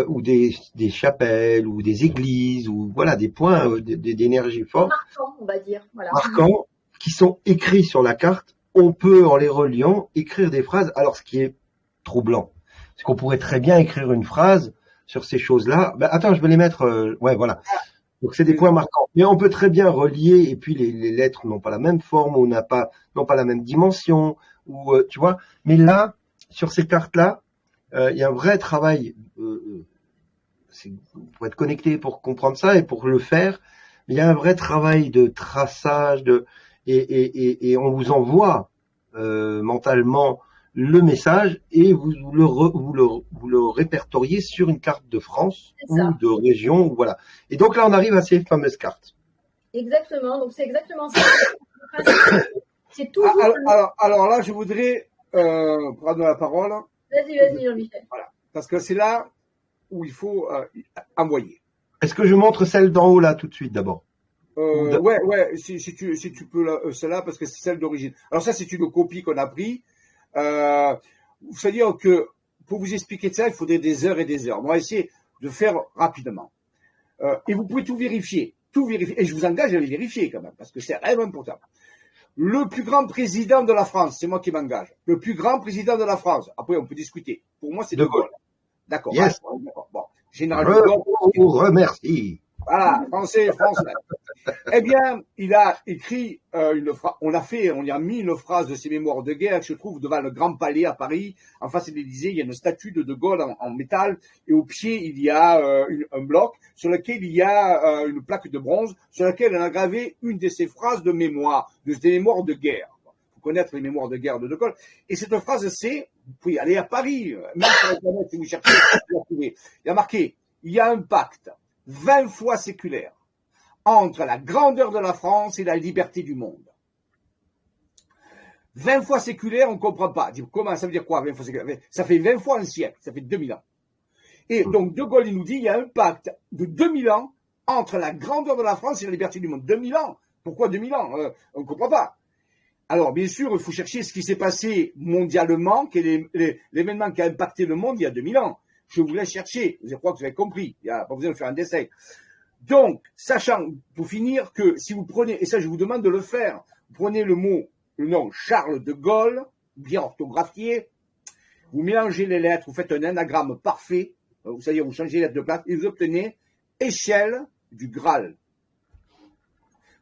ou des chapelles, ou des églises, ou voilà, des points d'énergie forte. Marquants, on va dire. Voilà. Marquants, qui sont écrits sur la carte, on peut, en les reliant, écrire des phrases. Alors, ce qui est troublant, c'est qu'on pourrait très bien écrire une phrase sur ces choses-là. Attends, je vais les mettre, ouais, voilà. Donc c'est des points marquants. Mais on peut très bien relier, et puis les lettres n'ont pas la même forme, ou n'ont pas la même dimension, ou tu vois. Mais là, sur ces cartes-là, il y a un vrai travail. Pour être connecté, pour comprendre ça et pour le faire, il y a un vrai travail de traçage, et on vous envoie mentalement le message, et vous le répertoriez sur une carte de France ou de région, ou voilà. Et donc là, on arrive à ces fameuses cartes. Exactement. Donc c'est exactement ça. C'est toujours. Alors là, je voudrais prendre la parole. Vas-y, Jean-Michel. Voilà. Parce que c'est là où il faut envoyer. Est-ce que je montre celle d'en haut là tout de suite d'abord? Ouais, si tu peux celle-là, parce que c'est celle d'origine. Alors ça, c'est une copie qu'on a pris. C'est-à-dire que pour vous expliquer ça, il faudrait des heures et des heures. On va essayer de faire rapidement. Et vous pouvez tout vérifier. Et je vous engage à les vérifier quand même, parce que c'est vraiment important. Le plus grand président de la France, c'est moi qui m'engage. Le plus grand président de la France. Après, on peut discuter. Pour moi, c'est De Gaulle. D'accord. Yes. D'accord. Bon. Général de Gaulle. Je vous remercie. Voilà, français. Eh bien, il a écrit une phrase. On y a mis une phrase de ses mémoires de guerre qui se trouve devant le Grand Palais à Paris, en face de l'Élysée. Il y a une statue de Gaulle en métal, et au pied il y a un bloc sur lequel il y a une plaque de bronze sur laquelle on a gravé une de ses phrases de mémoire, des mémoires de guerre. Faut connaître les mémoires de guerre de Gaulle. Et cette phrase, c'est, vous pouvez aller à Paris, même sur Internet si vous cherchez, vous la trouvez. Il y a marqué, il y a un pacte 20 fois séculaire entre la grandeur de la France et la liberté du monde. 20 fois séculaire, on ne comprend pas. Comment ça veut dire quoi, 20 fois séculaire? Ça fait 20 fois un siècle, ça fait 2000 ans. Et donc, De Gaulle, il nous dit, il y a un pacte de 2000 ans entre la grandeur de la France et la liberté du monde. 2000 ans. Pourquoi 2000 ans? On ne comprend pas. Alors, bien sûr, il faut chercher ce qui s'est passé mondialement, quel est l'événement qui a impacté le monde il y a 2000 ans. Je vous laisse chercher. Je crois que vous avez compris. Il n'y a pas besoin de faire un dessin. Donc, sachant, pour finir, que si vous prenez, et ça je vous demande de le faire, vous prenez le nom Charles de Gaulle, bien orthographié, vous mélangez les lettres, vous faites un anagramme parfait, c'est-à-dire vous changez les lettres de place, et vous obtenez échelle du Graal.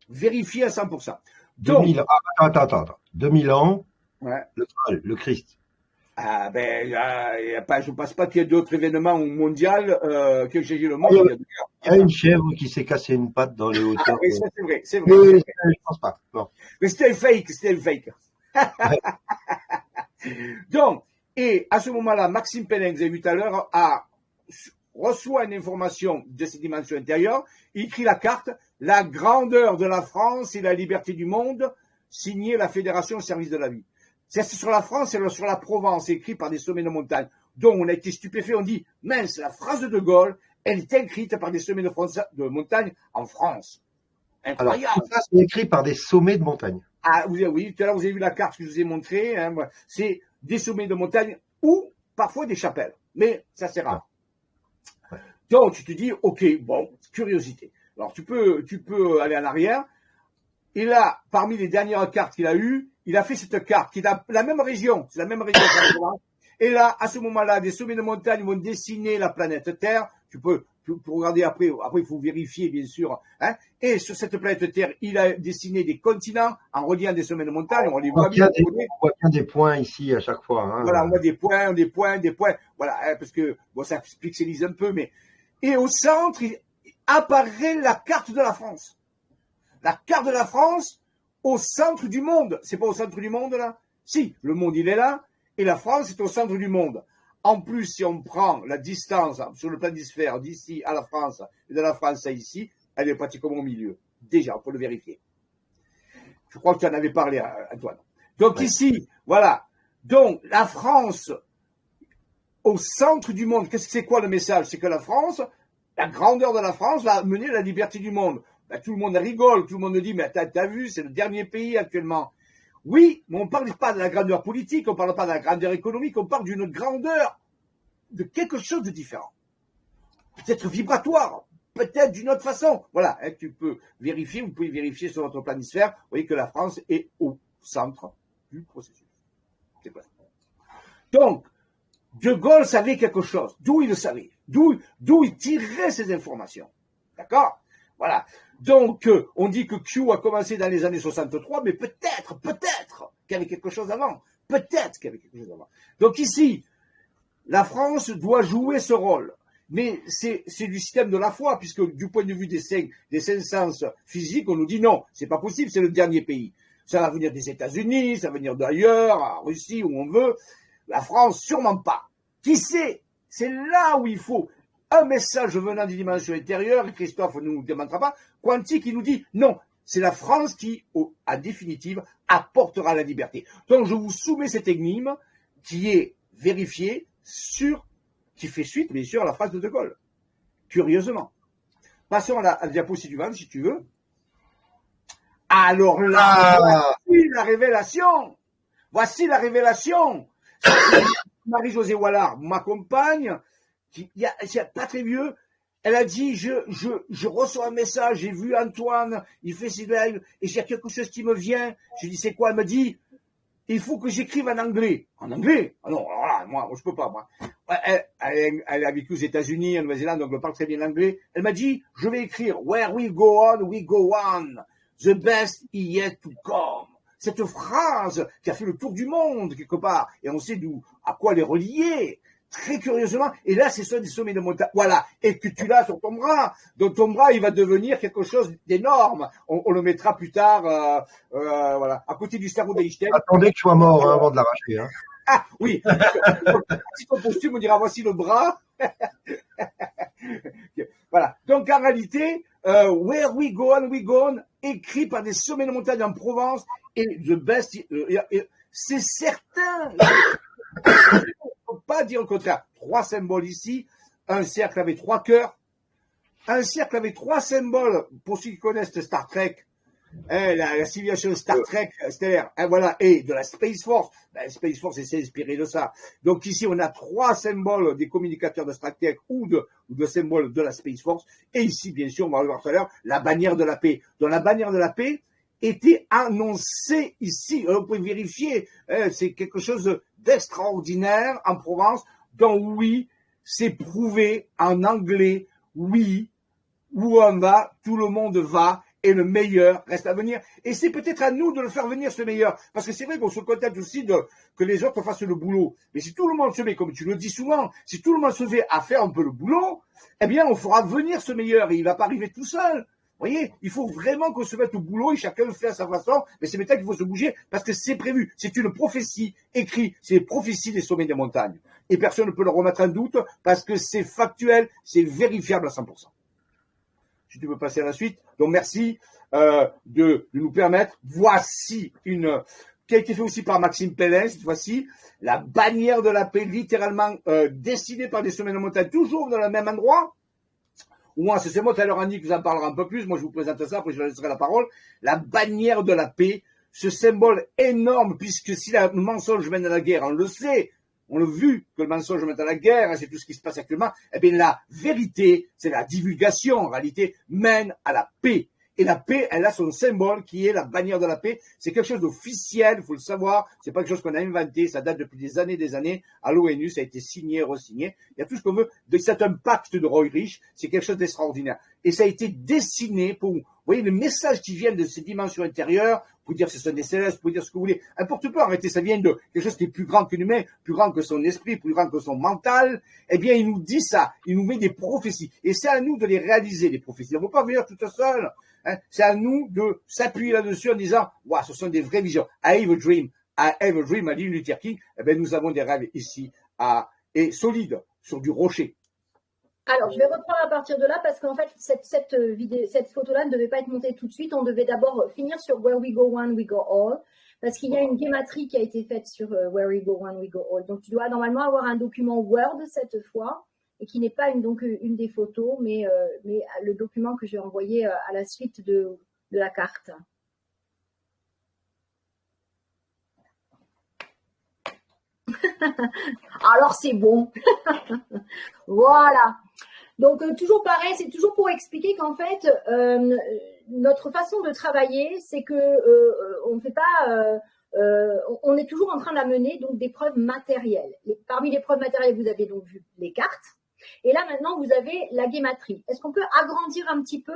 Vérifiez à 100%. Donc, 2000 ans. Attends. 2000 ans, ouais. Le Graal, le Christ. Ah ben, je ne pense pas qu'il y ait d'autres événements mondiaux qui ont changé le monde. Il y a une chèvre qui s'est cassé une patte dans les hauteurs. Oui, ça, c'est vrai. Mais je pense pas. Non. Mais c'était fake. Donc, et à ce moment-là, Maxime Pénin, que vous avez vu tout à l'heure, reçoit une information de ses dimensions intérieures. Il écrit la carte, la grandeur de la France et la liberté du monde, signé la Fédération au service de la vie. C'est sur la France et sur la Provence, écrit par des sommets de montagne. Donc, on a été stupéfait, on dit, mince, la phrase de Gaulle, elle est écrite par des sommets de montagne en France. Incroyable. Alors, tout ça, c'est écrit par des sommets de montagne. Ah, oui, tout à l'heure, vous avez vu la carte que je vous ai montrée. Hein, c'est des sommets de montagne ou parfois des chapelles. Mais ça, c'est rare. Ouais. Donc, tu te dis, OK, bon, curiosité. Alors, tu peux aller en arrière. Et là, parmi les dernières cartes qu'il a eues, il a fait cette carte qui est dans la même région. C'est la même région. Et là, à ce moment-là, des sommets de montagne vont dessiner la planète Terre. Tu peux regarder après. Après, il faut vérifier, bien sûr. Hein. Et sur cette planète Terre, il a dessiné des continents en reliant des sommets de montagne. On les voit bien. On voit bien des points ici à chaque fois. Hein. Voilà, on voit des points. Voilà, hein, parce que bon, ça pixelise un peu, mais et au centre, il apparaît la carte de la France. La carte de la France au centre du monde. C'est pas au centre du monde, là? Si, le monde, il est là, et la France est au centre du monde. En plus, si on prend la distance sur le planisphère d'ici à la France, et de la France à ici, elle est pratiquement au milieu. Déjà, on peut le vérifier. Je crois que tu en avais parlé, Antoine. Donc ici, voilà. Donc, la France au centre du monde. Qu'est-ce que c'est quoi le message? C'est que la France, la grandeur de la France va mener la liberté du monde. Ben, tout le monde rigole, tout le monde dit, mais t'as vu, c'est le dernier pays actuellement. Oui, mais on ne parle pas de la grandeur politique, on ne parle pas de la grandeur économique, on parle d'une grandeur, de quelque chose de différent. Peut-être vibratoire, peut-être d'une autre façon. Voilà, hein, tu peux vérifier, vous pouvez vérifier sur votre planisphère, vous voyez que la France est au centre du processus. C'est quoi? Donc, De Gaulle savait quelque chose. D'où il le savait? D'où il tirait ces informations? D'accord? Voilà. Donc, on dit que Q a commencé dans les années 63, mais peut-être qu'il y avait quelque chose avant. Peut-être qu'il y avait quelque chose avant. Donc ici, la France doit jouer ce rôle. Mais c'est du système de la foi, puisque du point de vue des cinq sens physiques, on nous dit non, c'est pas possible, c'est le dernier pays. Ça va venir des États-Unis, ça va venir d'ailleurs, en Russie, où on veut. La France, sûrement pas. Qui sait? C'est là où il faut un message venant des dimensions intérieures, et Christophe ne nous démontrera pas, quantique, il nous dit non, c'est la France qui, en définitive, apportera la liberté. Donc, je vous soumets cette énigme qui est vérifiée qui fait suite, bien sûr, à la phrase de De Gaulle. Curieusement. Passons à la diapo suivante, si tu veux. Alors là, voici la révélation. Voici la révélation. Marie-Josée Wallard m'accompagne, c'est pas très vieux. Elle a dit, je reçois un message, j'ai vu Antoine, il fait ses lives, et j'ai quelque chose qui me vient. Je dis, c'est quoi? Elle me dit, il faut que j'écrive en anglais. En anglais? Ah non, alors là, moi, je peux pas, moi. Elle a vécu aux États-Unis, en Nouvelle-Zélande, donc elle parle très bien l'anglais. Elle m'a dit, je vais écrire, where we go on. The best is yet to come. Cette phrase qui a fait le tour du monde, quelque part, et on sait à quoi elle est reliée, très curieusement, et là, c'est ça des sommets de montagne. Voilà, et que tu l'as sur ton bras. Dans ton bras, il va devenir quelque chose d'énorme. On le mettra plus tard, voilà, à côté du cerveau d'Einstein. Attendez que je sois mort avant de l'arracher. Hein. Ah, oui. Si ton costume, on dira, voici le bras. Voilà. Donc, en réalité, where we go on, écrit par des sommets de montagne en Provence, et the best, c'est certain. Il ne faut pas dire le contraire. 3 symboles ici, un cercle avec 3 cœurs, un cercle avec 3 symboles, pour ceux qui connaissent Star Trek, la civilisation Star Trek, c'est-à-dire, voilà, et de la Space Force. Space Force s'est inspiré de ça. Donc ici, on a 3 symboles des communicateurs de Star Trek ou de symboles de la Space Force. Et ici, bien sûr, on va le voir tout à l'heure, la bannière de la paix. Donc la bannière de la paix était annoncée ici. Vous pouvez vérifier, c'est quelque chose d'extraordinaire en Provence. Donc oui, c'est prouvé en anglais, oui, où on va, tout le monde va. Et le meilleur reste à venir. Et c'est peut-être à nous de le faire venir, ce meilleur. Parce que c'est vrai qu'on se contente aussi que les autres fassent le boulot. Mais si tout le monde se met, comme tu le dis souvent, si tout le monde se fait à faire un peu le boulot, eh bien, on fera venir ce meilleur. Et il va pas arriver tout seul. Vous voyez, il faut vraiment qu'on se mette au boulot et chacun le fait à sa façon. Mais c'est maintenant qu'il faut se bouger parce que c'est prévu. C'est une prophétie écrite. C'est une prophétie des sommets des montagnes. Et personne ne peut le remettre en doute parce que c'est factuel, c'est vérifiable à 100%. Si tu peux passer à la suite. Donc, merci de nous permettre. Voici qui a été fait aussi par Maxime Pellin, cette fois-ci, la bannière de la paix, littéralement dessinée par des sommets de montagne, toujours dans le même endroit. Ou moi, c'est moi tout à l'heure, Annie, qui vous en parlera un peu plus. Moi, je vous présente ça, après je laisserai la parole. La bannière de la paix, ce symbole énorme, puisque si le mensonge mène à la guerre, on le sait, on l'a vu que le mensonge mène à la guerre, c'est tout ce qui se passe actuellement, eh bien la vérité, c'est la divulgation en réalité, mène à la paix. Et la paix, elle a son symbole qui est la bannière de la paix. C'est quelque chose d'officiel, il faut le savoir. C'est pas quelque chose qu'on a inventé, ça date depuis des années. À l'ONU, ça a été signé, re-signé. Il y a tout ce qu'on veut. C'est un pacte de Roy Rich, c'est quelque chose d'extraordinaire. Et ça a été dessiné pour, vous voyez, le message qui vient de ces dimensions intérieures, vous pouvez dire que ce sont des célestes, vous pouvez dire ce que vous voulez. Importe peu, arrêtez, ça vient de quelque chose qui est plus grand que l'humain, plus grand que son esprit, plus grand que son mental. Eh bien, il nous dit ça. Il nous met des prophéties. Et c'est à nous de les réaliser, les prophéties. On ne peut pas venir tout seul. Hein, c'est à nous de s'appuyer là-dessus en disant, wow, ce sont des vraies visions. I have a dream, a dit Luther King. Eh bien, nous avons des rêves ici, et solides, sur du rocher. Alors, je vais reprendre à partir de là parce qu'en fait, cette photo-là ne devait pas être montée tout de suite. On devait d'abord finir sur Where we go one, we go all. Parce qu'il y a une guématrie qui a été faite sur Where we go one, we go all. Donc, tu dois normalement avoir un document Word cette fois. Et qui n'est pas une des photos, mais le document que j'ai envoyé à la suite de la carte. Alors c'est bon. Voilà. Donc toujours pareil, c'est toujours pour expliquer qu'en fait, notre façon de travailler, c'est que on fait pas... on est toujours en train d'amener donc des preuves matérielles. Parmi les preuves matérielles, vous avez donc vu les cartes. Et là, maintenant, vous avez la guématrie. Est-ce qu'on peut agrandir un petit peu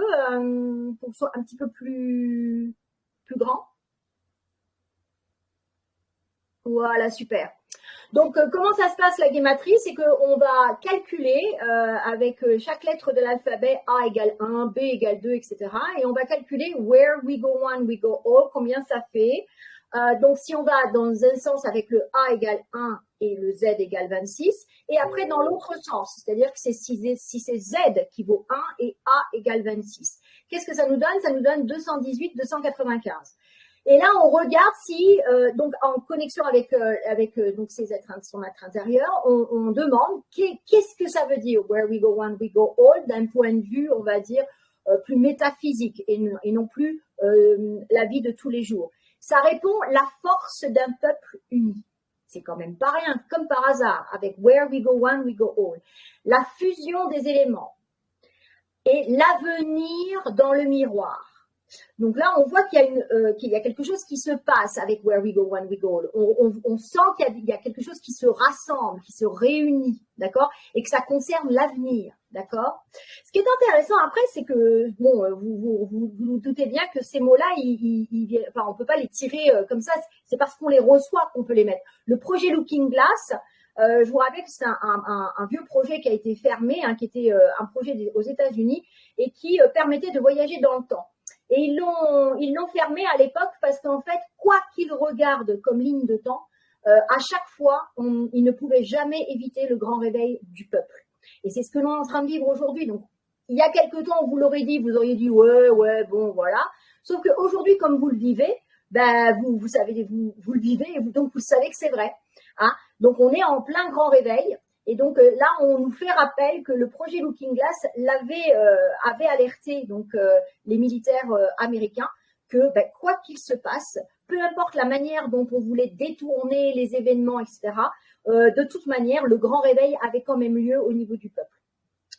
pour que ce soit un petit peu plus grand? Voilà, super. Donc, comment ça se passe la guématrie? C'est qu'on va calculer avec chaque lettre de l'alphabet A égale 1, B égale 2, etc. Et on va calculer where we go one, we go all, combien ça fait. Donc, si on va dans un sens avec le A égale 1 et le Z égale 26, et après dans l'autre sens, c'est-à-dire que si c'est Z qui vaut 1 et A égale 26. Qu'est-ce que ça nous donne? Ça nous donne 218, 295. Et là, on regarde si, donc en connexion avec donc ces êtres, son être intérieur, on demande qu'est-ce que ça veut dire where we go one, we go all, d'un point de vue, on va dire, plus métaphysique et non plus la vie de tous les jours. Ça répond la force d'un peuple uni. C'est quand même pas rien, comme par hasard, avec where we go one, we go all. La fusion des éléments et l'avenir dans le miroir. Donc là, on voit qu'il y a quelque chose qui se passe avec Where We Go One We Go All. On sent qu'il y a quelque chose qui se rassemble, qui se réunit, d'accord, et que ça concerne l'avenir, d'accord. Ce qui est intéressant après, c'est que bon, vous doutez bien que ces mots-là, enfin, on peut pas les tirer comme ça. C'est parce qu'on les reçoit qu'on peut les mettre. Le projet Looking Glass. Je vous rappelle que c'est un vieux projet qui a été fermé, qui était un projet aux États-Unis et qui permettait de voyager dans le temps. Et ils l'ont fermé à l'époque parce qu'en fait, quoi qu'ils regardent comme ligne de temps, à chaque fois, ils ne pouvaient jamais éviter le grand réveil du peuple. Et c'est ce que l'on est en train de vivre aujourd'hui. Donc, il y a quelque temps, on vous l'aurait dit, vous auriez dit ouais, bon, voilà. Sauf qu'aujourd'hui, comme vous le vivez, ben vous savez, vous le vivez et donc vous savez que c'est vrai. Hein. Donc, on est en plein grand réveil. Et donc là, on nous fait rappel que le projet Looking Glass avait alerté donc les militaires américains que quoi qu'il se passe, peu importe la manière dont on voulait détourner les événements, etc., de toute manière, le grand réveil avait quand même lieu au niveau du peuple.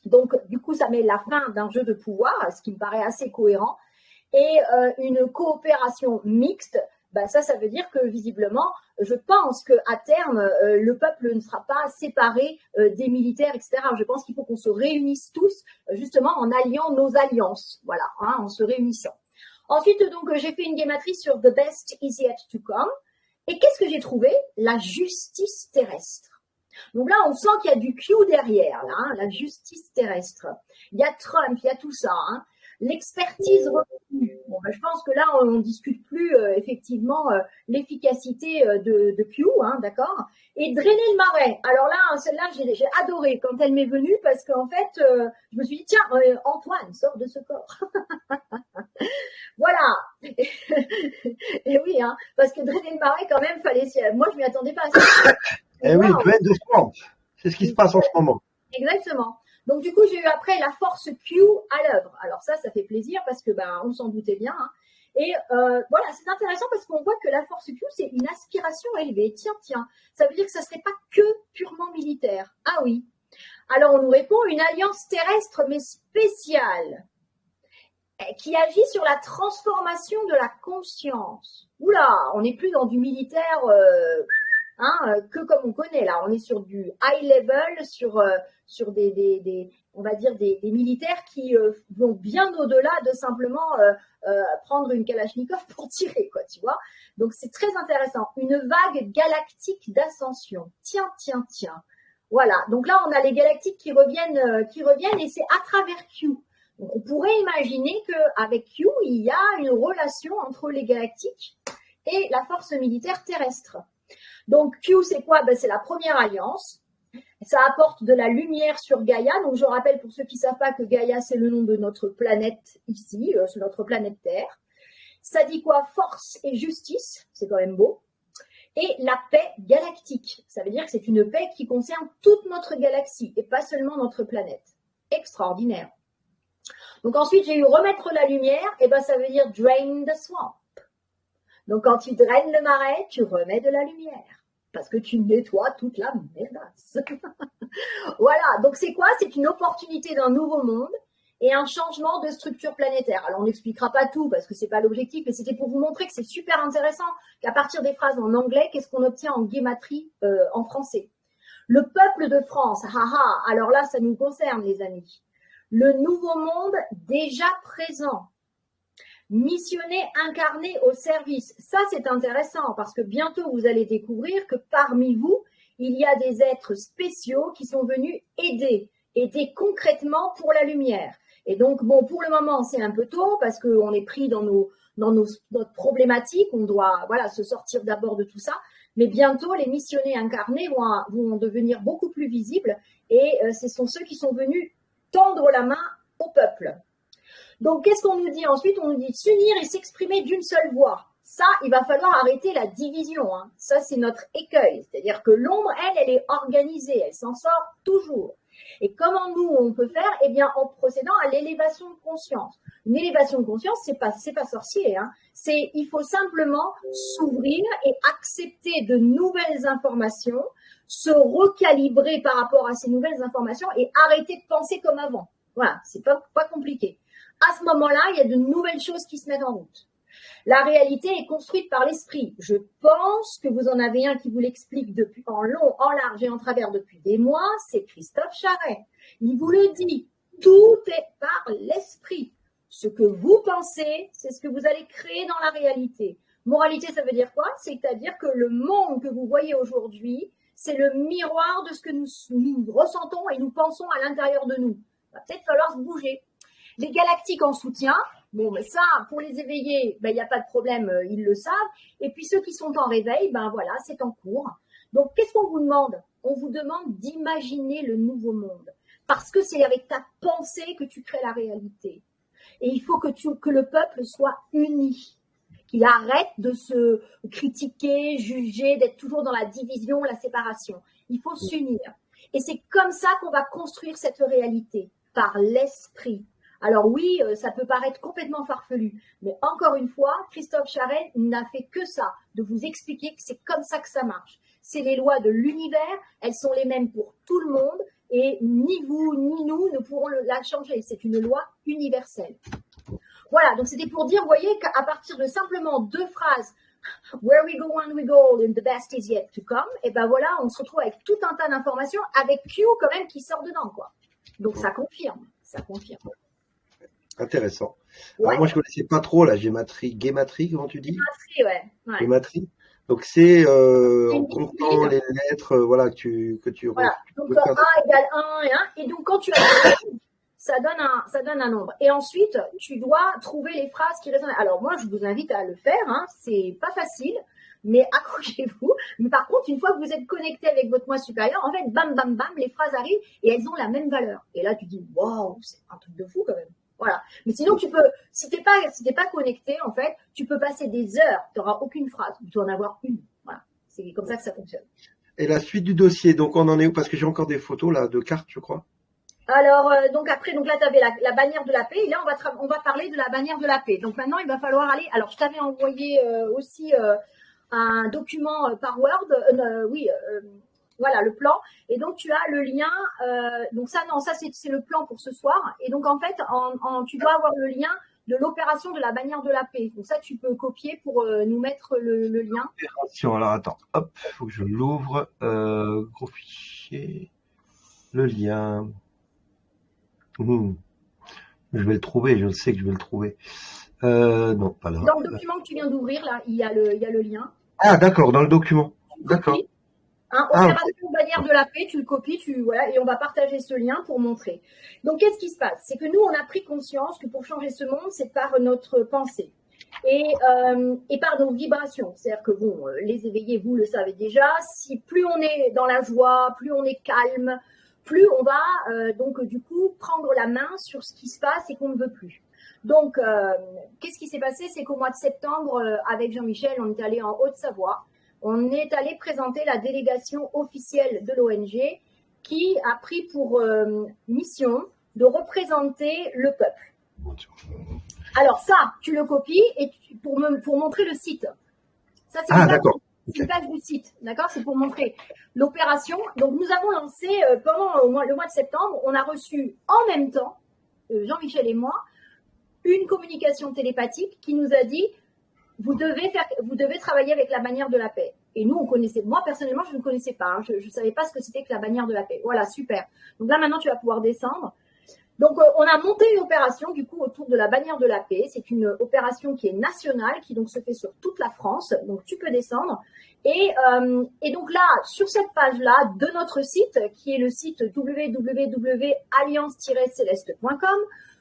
Donc du coup, ça met la fin d'un jeu de pouvoir, ce qui me paraît assez cohérent, et une coopération mixte. Ça veut dire que visiblement, je pense qu'à terme, le peuple ne sera pas séparé des militaires, etc. Je pense qu'il faut qu'on se réunisse tous, justement, en alliant nos alliances, voilà, en se réunissant. Ensuite, donc, j'ai fait une guématrie sur The Best Is Yet to Come. Et qu'est-ce que j'ai trouvé? La justice terrestre. Donc là, on sent qu'il y a du Q derrière, là, la justice terrestre. Il y a Trump, il y a tout ça, L'expertise revenue. Bon, je pense que là, on ne discute plus effectivement l'efficacité de Q, d'accord. Et drainer le marais. Alors là, celle-là, j'ai adoré quand elle m'est venue parce qu'en fait, je me suis dit, tiens, Antoine, sors de ce corps. Voilà. Et oui, parce que drainer le marais, quand même, fallait. Moi, je m'y attendais pas à ça. Eh oui, drain de swamp. C'est ce qui se passe en ce moment. Exactement. Donc, du coup, j'ai eu après la force Q à l'œuvre. Alors ça fait plaisir parce que, on s'en doutait bien. Et voilà, c'est intéressant parce qu'on voit que la force Q, c'est une aspiration élevée. Tiens, ça veut dire que ça serait pas que purement militaire. Ah oui. Alors, on nous répond une alliance terrestre, mais spéciale, qui agit sur la transformation de la conscience. Oula, on n'est plus dans du militaire... que comme on connaît là, on est sur du high level, sur des on va dire des militaires qui vont bien au-delà de simplement prendre une Kalachnikov pour tirer, quoi, tu vois. Donc c'est très intéressant. Une vague galactique d'ascension. Tiens. Voilà. Donc là, on a les galactiques qui reviennent et c'est à travers Q. Donc on pourrait imaginer qu'avec Q, il y a une relation entre les galactiques et la force militaire terrestre. Donc Q, c'est quoi? C'est la première alliance. Ça apporte de la lumière sur Gaïa. Donc je rappelle pour ceux qui ne savent pas que Gaïa, c'est le nom de notre planète ici, c'est notre planète Terre. Ça dit quoi? Force et justice, c'est quand même beau. Et la paix galactique. Ça veut dire que c'est une paix qui concerne toute notre galaxie et pas seulement notre planète. Extraordinaire. Donc ensuite, j'ai eu remettre la lumière. Et ça veut dire drain the swamp. Donc quand tu draines le marais, tu remets de la lumière. Parce que tu nettoies toute la merdasse. Voilà, donc c'est quoi? C'est une opportunité d'un nouveau monde et un changement de structure planétaire. Alors on n'expliquera pas tout parce que c'est pas l'objectif, mais c'était pour vous montrer que c'est super intéressant qu'à partir des phrases en anglais, qu'est-ce qu'on obtient en guématrie en français. Le peuple de France, alors là ça nous concerne les amis. Le nouveau monde déjà présent. Missionné, incarné au service. Ça, c'est intéressant parce que bientôt, vous allez découvrir que parmi vous, il y a des êtres spéciaux qui sont venus aider concrètement pour la lumière. Et donc, bon, pour le moment, c'est un peu tôt parce qu'on est pris dans dans notre problématique. On doit se sortir d'abord de tout ça. Mais bientôt, les missionnés incarnés vont devenir beaucoup plus visibles et ce sont ceux qui sont venus tendre la main au peuple. Donc, qu'est-ce qu'on nous dit ensuite? On nous dit de s'unir et s'exprimer d'une seule voix. Ça, il va falloir arrêter la division. Hein. Ça, c'est notre écueil. C'est-à-dire que l'ombre, elle est organisée. Elle s'en sort toujours. Et comment nous, on peut faire? Eh bien, en procédant à l'élévation de conscience. Une élévation de conscience, c'est pas sorcier. Hein. Il faut simplement s'ouvrir et accepter de nouvelles informations, se recalibrer par rapport à ces nouvelles informations et arrêter de penser comme avant. Voilà, c'est pas compliqué. À ce moment-là, il y a de nouvelles choses qui se mettent en route. La réalité est construite par l'esprit. Je pense que vous en avez un qui vous l'explique depuis en long, en large et en travers depuis des mois, c'est Christophe Charret. Il vous le dit, tout est par l'esprit. Ce que vous pensez, c'est ce que vous allez créer dans la réalité. Moralité, ça veut dire quoi? C'est-à-dire que le monde que vous voyez aujourd'hui, c'est le miroir de ce que nous ressentons et nous pensons à l'intérieur de nous. Il va peut-être falloir se bouger. Les galactiques en soutien, bon, mais ça, pour les éveillés, il n'y a pas de problème, ils le savent. Et puis ceux qui sont en réveil, voilà, c'est en cours. Donc, qu'est-ce qu'on vous demande? On vous demande d'imaginer le nouveau monde. Parce que c'est avec ta pensée que tu crées la réalité. Et il faut que le peuple soit uni. Qu'il arrête de se critiquer, juger, d'être toujours dans la division, la séparation. Il faut s'unir. Et c'est comme ça qu'on va construire cette réalité, par l'esprit. Alors oui, ça peut paraître complètement farfelu, mais encore une fois, Christophe Charret n'a fait que ça, de vous expliquer que c'est comme ça que ça marche. C'est les lois de l'univers, elles sont les mêmes pour tout le monde, et ni vous ni nous ne pourrons la changer. C'est une loi universelle. Voilà, donc c'était pour dire, vous voyez, qu'à partir de simplement 2 phrases, where we go, when we go, and the best is yet to come, et voilà, on se retrouve avec tout un tas d'informations, avec Q quand même qui sort dedans, quoi. Donc ça confirme. Intéressant. Ouais. Alors moi, je connaissais pas trop la gématrie, comment tu dis? Gématrie, ouais. Gématrie. Donc c'est en comptant les lettres, voilà, que tu. Voilà. Donc A égale 1 et 1. Et donc quand tu as ça donne un nombre. Et ensuite, tu dois trouver les phrases qui résonnent. Alors moi, je vous invite à le faire. Hein. C'est pas facile, mais accrochez-vous. Mais par contre, une fois que vous êtes connecté avec votre moi supérieur, en fait, bam, bam, bam, les phrases arrivent et elles ont la même valeur. Et là, tu dis, waouh, c'est un truc de fou quand même. Voilà. Mais sinon, tu peux, si t'es pas connecté, en fait, tu peux passer des heures, tu n'auras aucune phrase, tu dois en avoir une. Voilà. C'est comme ça que ça fonctionne. Et la suite du dossier, donc on en est où? Parce que j'ai encore des photos là de cartes, je crois. Alors, donc après, donc là, tu avais la bannière de la paix, et là, on va parler de la bannière de la paix. Donc maintenant, il va falloir aller. Alors, je t'avais envoyé aussi un document par Word, voilà le plan. Et donc tu as le lien. Donc ça c'est le plan pour ce soir. Et donc en fait, tu dois avoir le lien de l'opération de la bannière de la paix. Donc ça tu peux copier pour nous mettre le lien. Opération. Alors attends, hop, faut que je l'ouvre. Gros fichier, le lien. Je vais le trouver. Je sais que je vais le trouver. Non, pas là. Dans le document que tu viens d'ouvrir là, il y a le lien. Ah d'accord, dans le document. D'accord. Opération bannière de la paix, tu le copies, et on va partager ce lien pour montrer. Donc, qu'est-ce qui se passe? C'est que nous, on a pris conscience que pour changer ce monde, c'est par notre pensée et par nos vibrations. C'est-à-dire que les éveillés, vous le savez déjà, si plus on est dans la joie, plus on est calme, plus on va donc du coup prendre la main sur ce qui se passe et qu'on ne veut plus. Donc, qu'est-ce qui s'est passé? C'est qu'au mois de septembre, avec Jean-Michel, on est allé en Haute-Savoie. On est allé présenter la délégation officielle de l'ONG qui a pris pour mission de représenter le peuple. Alors ça, tu le copies et pour montrer le site. Ça, c'est une page du site, d'accord? C'est pour montrer l'opération. Donc, nous avons lancé pendant le mois de septembre, on a reçu en même temps, Jean-Michel et moi, une communication télépathique qui nous a dit vous devez travailler avec la bannière de la paix. Et nous, moi personnellement, je ne connaissais pas. Hein. Je ne savais pas ce que c'était que la bannière de la paix. Voilà, super. Donc là, maintenant, tu vas pouvoir descendre. Donc, on a monté une opération, du coup, autour de la bannière de la paix. C'est une opération qui est nationale, qui donc se fait sur toute la France. Donc, tu peux descendre. Et donc là, sur cette page-là de notre site, qui est le site www.alliance-céleste.com,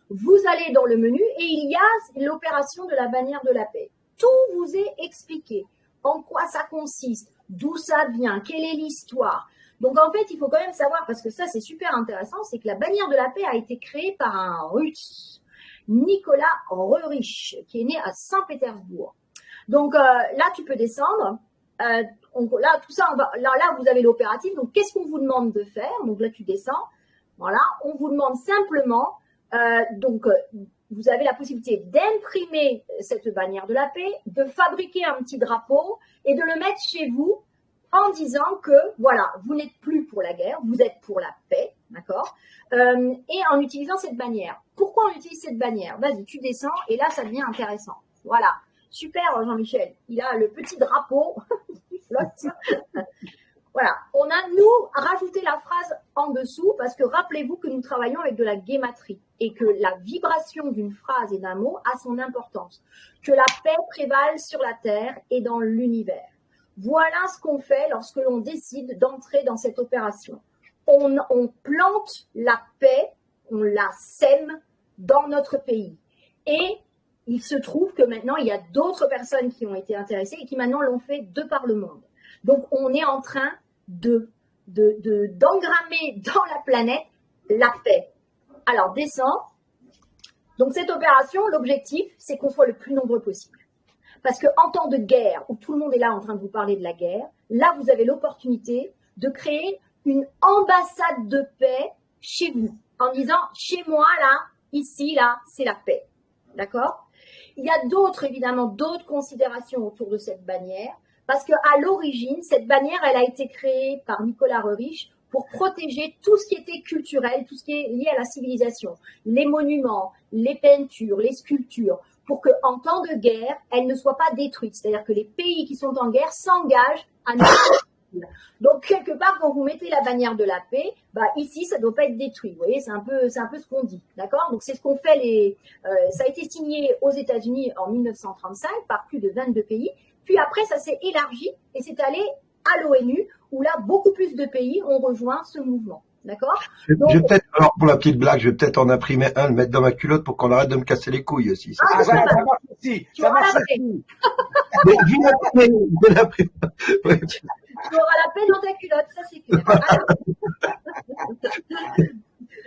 vous allez dans le menu et il y a l'opération de la bannière de la paix. Tout vous est expliqué. En quoi ça consiste, d'où ça vient, quelle est l'histoire. Donc en fait, il faut quand même savoir, parce que ça c'est super intéressant, c'est que la bannière de la paix a été créée par un Russe, Nicolas Roerich, qui est né à Saint-Pétersbourg. Donc là, tu peux descendre. Là, tout ça, là, vous avez l'opératif. Donc, qu'est-ce qu'on vous demande de faire? Donc là, tu descends. Voilà, on vous demande simplement, vous avez la possibilité d'imprimer cette bannière de la paix, de fabriquer un petit drapeau et de le mettre chez vous en disant que, voilà, vous n'êtes plus pour la guerre, vous êtes pour la paix, d'accord, et en utilisant cette bannière. Pourquoi on utilise cette bannière? Vas-y, tu descends et là, ça devient intéressant. Voilà, super Jean-Michel, il a le petit drapeau. Voilà, on a, nous, rajouté la phrase en dessous parce que rappelez-vous que nous travaillons avec de la guématrie et que la vibration d'une phrase et d'un mot a son importance. Que la paix prévale sur la terre et dans l'univers. Voilà ce qu'on fait lorsque l'on décide d'entrer dans cette opération. On plante la paix, on la sème dans notre pays. Et il se trouve que maintenant, il y a d'autres personnes qui ont été intéressées et qui maintenant l'ont fait de par le monde. Donc, on est en train d'engrammer dans la planète la paix. Alors, descends. Donc, cette opération, l'objectif, c'est qu'on soit le plus nombreux possible. Parce qu'en temps de guerre, où tout le monde est là en train de vous parler de la guerre, là, vous avez l'opportunité de créer une ambassade de paix chez vous. En disant, chez moi, là, ici, là, c'est la paix. D'accord? Il y a évidemment, d'autres considérations autour de cette bannière. Parce qu'à l'origine, cette bannière, elle a été créée par Nicolas Roerich pour protéger tout ce qui était culturel, tout ce qui est lié à la civilisation, les monuments, les peintures, les sculptures, pour qu'en temps de guerre, elles ne soient pas détruites. C'est-à-dire que les pays qui sont en guerre s'engagent à ne pas détruire. Donc, quelque part, quand vous mettez la bannière de la paix, ici, ça ne doit pas être détruit. Vous voyez, c'est un peu ce qu'on dit. D'accord? Donc, c'est ce qu'ont fait ça a été signé aux États-Unis en 1935 par plus de 22 pays. Puis après, ça s'est élargi et c'est allé à l'ONU où là, beaucoup plus de pays ont rejoint ce mouvement. D'accord? Donc, je vais peut-être, alors pour la petite blague, je vais peut-être en imprimer un, le mettre dans ma culotte pour qu'on arrête de me casser les couilles aussi. Ça marche aussi. Ça marche aussi. Mais je l'imprime. Ouais. Tu auras la paix dans ta culotte, ça c'est clair.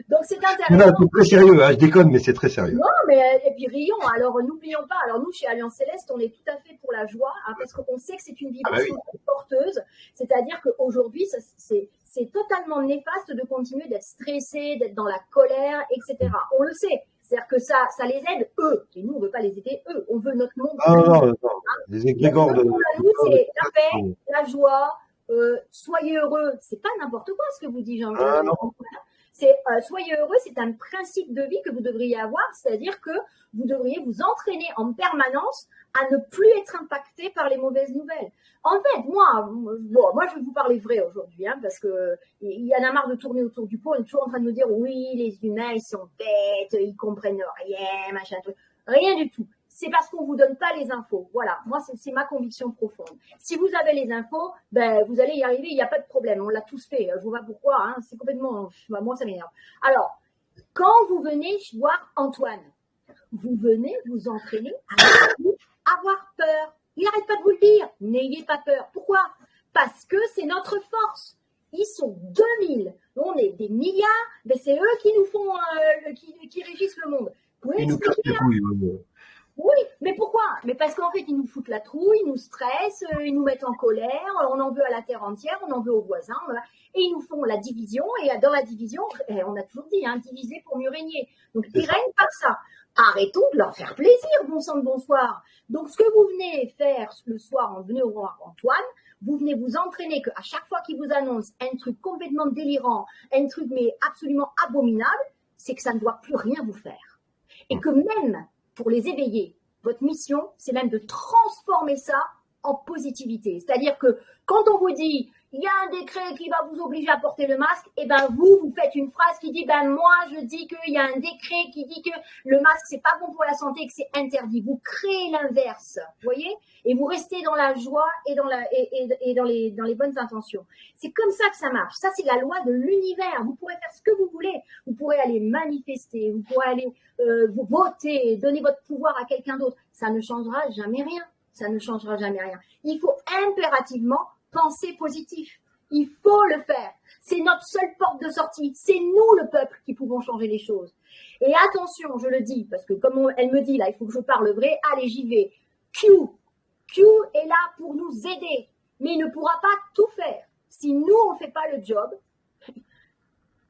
Donc c'est intéressant. Non, c'est très sérieux, hein, je déconne, mais c'est très sérieux. Non, mais et puis rions. Alors n'oublions pas. Alors nous chez Alliance Céleste, on est tout à fait pour la joie, parce qu'on sait que c'est une vibration porteuse. C'est-à-dire qu'aujourd'hui, c'est totalement néfaste de continuer d'être stressé, d'être dans la colère, etc. On le sait. C'est-à-dire que ça les aide eux. Et nous, on veut pas les aider eux. On veut notre monde. Non. Les égrégores de. Nous, c'est la paix, la joie. Soyez heureux. C'est pas n'importe quoi ce que vous dites, Jean. Ah, non. Soyez heureux, c'est un principe de vie que vous devriez avoir, c'est-à-dire que vous devriez vous entraîner en permanence à ne plus être impacté par les mauvaises nouvelles. En fait, moi je vais vous parler vrai aujourd'hui, parce que il y en a marre de tourner autour du pot, on est toujours en train de nous dire oui, les humains ils sont bêtes, ils comprennent rien, machin truc. Rien du tout. C'est parce qu'on vous donne pas les infos. Voilà, moi c'est ma conviction profonde. Si vous avez les infos, vous allez y arriver, il n'y a pas de problème. On l'a tous fait. Je vois pas pourquoi. C'est complètement. Moi ça m'énerve. Alors, quand vous venez voir Antoine, vous venez vous entraîner à avoir peur. Il n'arrête pas de vous le dire. N'ayez pas peur. Pourquoi? Parce que c'est notre force. Ils sont 2000. On est des milliards, mais c'est eux qui nous font, qui régissent le monde. Vous pouvez expliquer, Oui, mais pourquoi? Mais parce qu'en fait, ils nous foutent la trouille, ils nous stressent, ils nous mettent en colère, on en veut à la terre entière, on en veut aux voisins, et ils nous font la division, et dans la division, on a toujours dit, diviser pour mieux régner. Donc, ils règnent par ça. Arrêtons de leur faire plaisir, bon sang de bonsoir. Donc, ce que vous venez faire le soir, en venez voir Antoine, vous venez vous entraîner qu'à chaque fois qu'il vous annonce un truc complètement délirant, un truc mais absolument abominable, c'est que ça ne doit plus rien vous faire. Et que même pour les éveiller, votre mission, c'est même de transformer ça en positivité. C'est-à-dire que quand on vous dit il y a un décret qui va vous obliger à porter le masque, et ben vous faites une phrase qui dit ben moi je dis qu'il y a un décret qui dit que le masque c'est pas bon pour la santé, que c'est interdit. Vous créez l'inverse, vous voyez, et vous restez dans la joie et dans dans les bonnes intentions. C'est comme ça que ça marche. Ça c'est la loi de l'univers. Vous pourrez faire ce que vous voulez. Vous pourrez aller manifester, vous pourrez aller vous voter, donner votre pouvoir à quelqu'un d'autre. Ça ne changera jamais rien. Ça ne changera jamais rien. Il faut impérativement penser positif. Il faut le faire. C'est notre seule porte de sortie. C'est nous, le peuple, qui pouvons changer les choses. Et attention, je le dis, parce que comme elle me dit là, il faut que je parle vrai. Allez, j'y vais. Q est là pour nous aider, mais il ne pourra pas tout faire. Si nous, on ne fait pas le job,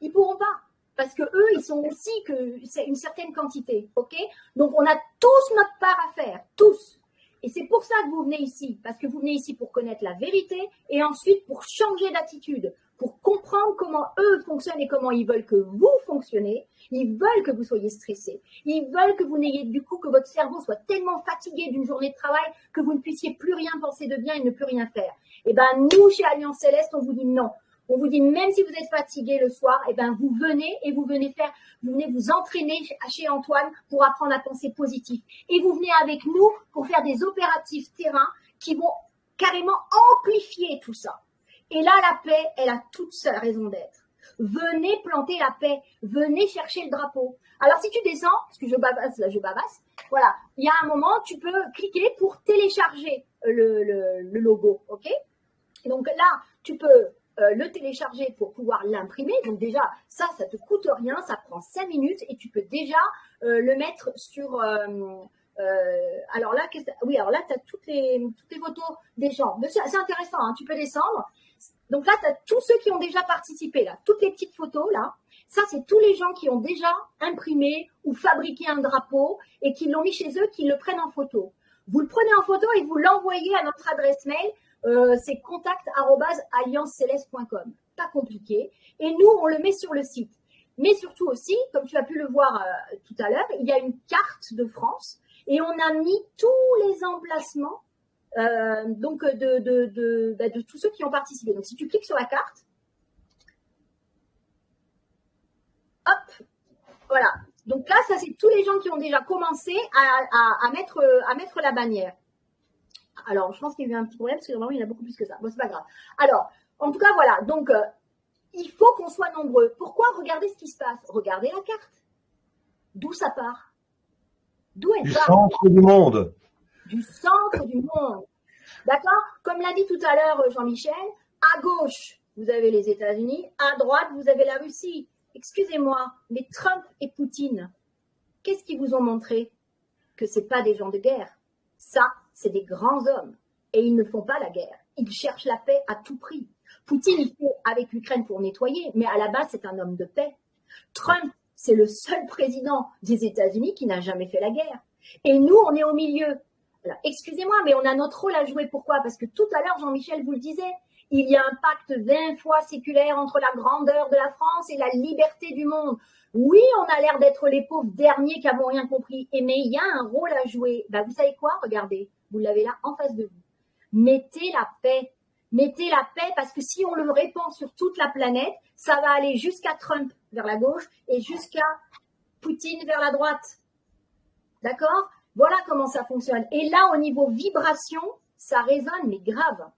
ils ne pourront pas. Parce que eux, ils sont aussi que c'est une certaine quantité. Ok? Donc, on a tous notre part à faire. Tous. Et c'est pour ça que vous venez ici, parce que vous venez ici pour connaître la vérité et ensuite pour changer d'attitude, pour comprendre comment eux fonctionnent et comment ils veulent que vous fonctionnez. Ils veulent que vous soyez stressé. Ils veulent que vous n'ayez du coup que votre cerveau soit tellement fatigué d'une journée de travail que vous ne puissiez plus rien penser de bien et ne plus rien faire. Et ben nous, chez Alliance Céleste, on vous dit non. On vous dit, même si vous êtes fatigué le soir, eh ben, vous venez vous entraîner chez Antoine pour apprendre à penser positif. Et vous venez avec nous pour faire des opératifs terrain qui vont carrément amplifier tout ça. Et là, la paix, elle a toute sa raison d'être. Venez planter la paix. Venez chercher le drapeau. Alors, si tu descends, parce que je babasse, voilà. Il y a un moment, tu peux cliquer pour télécharger le logo, ok? Donc là, tu peux le télécharger pour pouvoir l'imprimer. Donc déjà, ça te coûte rien, ça prend 5 minutes et tu peux déjà le mettre sur... alors là, tu as toutes les photos des gens. C'est intéressant, hein, tu peux descendre. Donc là, tu as tous ceux qui ont déjà participé, là, toutes les petites photos, là. Ça, c'est tous les gens qui ont déjà imprimé ou fabriqué un drapeau et qui l'ont mis chez eux, qui le prennent en photo. Vous le prenez en photo et vous l'envoyez à notre adresse mail. C'est contact@allianceceleste.com. Pas compliqué. Et nous, on le met sur le site. Mais surtout aussi, comme tu as pu le voir tout à l'heure, il y a une carte de France et on a mis tous les emplacements de tous ceux qui ont participé. Donc, si tu cliques sur la carte, hop, voilà. Donc là, ça, c'est tous les gens qui ont déjà commencé à mettre la bannière. Alors, je pense qu'il y a eu un petit problème parce que normalement, il y en a beaucoup plus que ça. Bon, c'est pas grave. Alors, en tout cas, voilà. Donc, il faut qu'on soit nombreux. Pourquoi? Regardez ce qui se passe. Regardez la carte. D'où ça part? D'où elle part? Du centre du monde. Du centre du monde. D'accord? Comme l'a dit tout à l'heure Jean-Michel, à gauche, vous avez les États-Unis. À droite, vous avez la Russie. Excusez-moi, mais Trump et Poutine, qu'est-ce qu'ils vous ont montré? Que ce n'est pas des gens de guerre. Ça, c'est des grands hommes. Et ils ne font pas la guerre. Ils cherchent la paix à tout prix. Poutine, il fait avec l'Ukraine pour nettoyer, mais à la base, c'est un homme de paix. Trump, c'est le seul président des États-Unis qui n'a jamais fait la guerre. Et nous, on est au milieu. Alors, excusez-moi, mais on a notre rôle à jouer. Pourquoi? Parce que tout à l'heure, Jean-Michel vous le disait, il y a un pacte 20 fois séculaire entre la grandeur de la France et la liberté du monde. Oui, on a l'air d'être les pauvres derniers qui n'avons rien compris, mais il y a un rôle à jouer. Ben, vous savez quoi? Regardez, vous l'avez là en face de vous. Mettez la paix. Mettez la paix parce que si on le répand sur toute la planète, ça va aller jusqu'à Trump vers la gauche et jusqu'à Poutine vers la droite. D'accord? Voilà comment ça fonctionne. Et là, au niveau vibration, ça résonne, mais grave.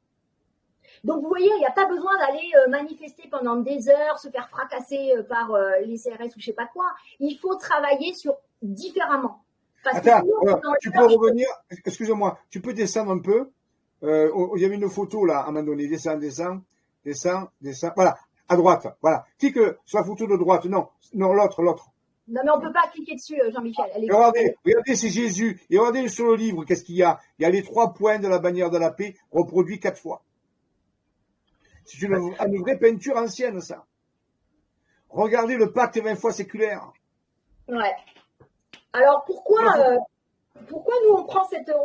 Donc, vous voyez, il n'y a pas besoin d'aller manifester pendant des heures, se faire fracasser par les CRS ou je ne sais pas quoi. Il faut travailler sur différemment. Parce attends, tu peux revenir, excuse-moi, tu peux descendre un peu. Il y avait une photo là, à un moment donné. Descends. Voilà, à droite. Voilà. Clique sur la photo de droite. Non, l'autre. Non, mais on ne peut pas cliquer dessus, Jean-Michel. Regardez, c'est Jésus. Et regardez sur le livre, qu'est-ce qu'il y a? Il y a les 3 points de la bannière de la paix reproduits 4 fois. C'est une vraie peinture ancienne, ça. Regardez le pacte 20 fois séculaire. Ouais. Alors, pourquoi nous, on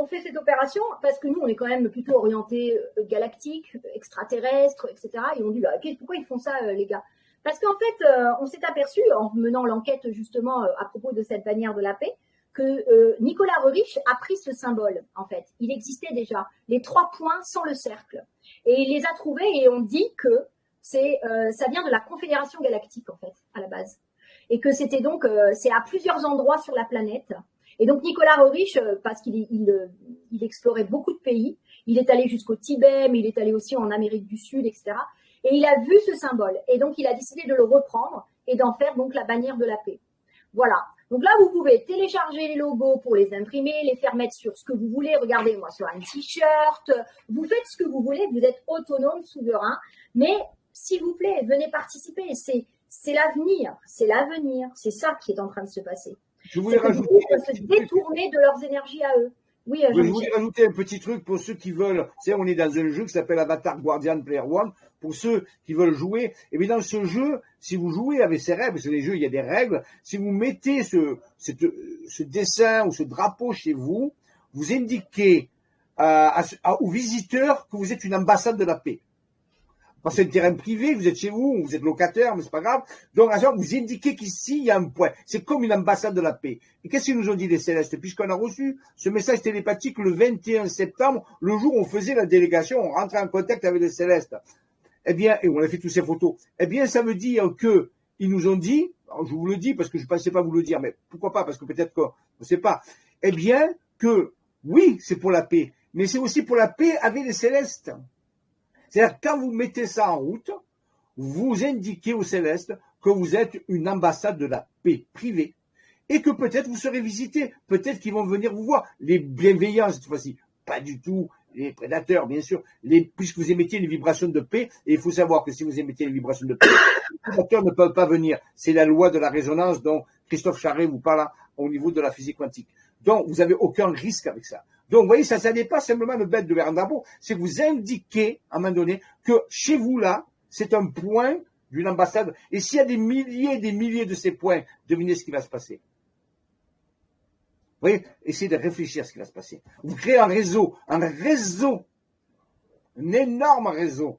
fait cette opération? Parce que nous, on est quand même plutôt orienté galactique, extraterrestre, etc. Et on dit, pourquoi ils font ça, les gars? Parce qu'en fait, on s'est aperçu, en menant l'enquête justement à propos de cette bannière de la paix, que Nicolas Roerich a pris ce symbole, en fait. Il existait déjà, les 3 points sans le cercle. Et il les a trouvés et on dit que ça vient de la Confédération Galactique, en fait, à la base. Et que c'était donc, c'est à plusieurs endroits sur la planète. Et donc Nicolas Roerich, parce qu'il explorait beaucoup de pays, il est allé jusqu'au Tibet, mais il est allé aussi en Amérique du Sud, etc. Et il a vu ce symbole. Et donc il a décidé de le reprendre et d'en faire donc la bannière de la paix. Voilà. Donc là, vous pouvez télécharger les logos pour les imprimer, les faire mettre sur ce que vous voulez. Regardez, moi, sur un t-shirt. Vous faites ce que vous voulez. Vous êtes autonome, souverain. Mais s'il vous plaît, venez participer. C'est l'avenir. C'est l'avenir. C'est ça qui est en train de se passer. Je voulais rajouter se détourner de leurs énergies à eux. Oui, je voulais rajouter un petit truc pour ceux qui veulent. Tu sais, on est dans un jeu qui s'appelle Avatar Guardian Player One. Pour ceux qui veulent jouer, et bien dans ce jeu, si vous jouez avec ces règles, parce que les jeux, il y a des règles, si vous mettez ce dessin ou ce drapeau chez vous, vous indiquez aux visiteurs que vous êtes une ambassade de la paix. Parce que c'est un terrain privé, vous êtes chez vous, vous êtes locataire, mais c'est pas grave. Donc, à ce moment, vous indiquez qu'ici, il y a un point. C'est comme une ambassade de la paix. Et qu'est-ce qu'ils nous ont dit les Célestes? Puisqu'on a reçu ce message télépathique le 21 septembre, le jour où on faisait la délégation, on rentrait en contact avec les Célestes. Eh bien, et on a fait toutes ces photos. Eh bien, ça veut dire que ils nous ont dit, alors je vous le dis parce que je ne pensais pas vous le dire, mais pourquoi pas, parce que peut-être qu'on ne sait pas. Eh bien, que oui, c'est pour la paix, mais c'est aussi pour la paix avec les Célestes. C'est-à-dire, quand vous mettez ça en route, vous indiquez aux Célestes que vous êtes une ambassade de la paix privée et que peut-être vous serez visité, peut-être qu'ils vont venir vous voir. Les bienveillants, cette fois-ci, pas du tout. Les prédateurs, bien sûr, puisque vous émettiez les vibrations de paix, et il faut savoir que si vous émettez les vibrations de paix, les prédateurs ne peuvent pas venir. C'est la loi de la résonance dont Christophe Charret vous parle au niveau de la physique quantique. Donc, vous n'avez aucun risque avec ça. Donc, vous voyez, ça n'est pas simplement le bête de Vérandabo, c'est que vous indiquez, à un moment donné, que chez vous, là, c'est un point d'une ambassade. Et s'il y a des milliers de ces points, devinez ce qui va se passer. Vous voyez, essayez de réfléchir à ce qui va se passer. Vous créez un réseau, un énorme réseau,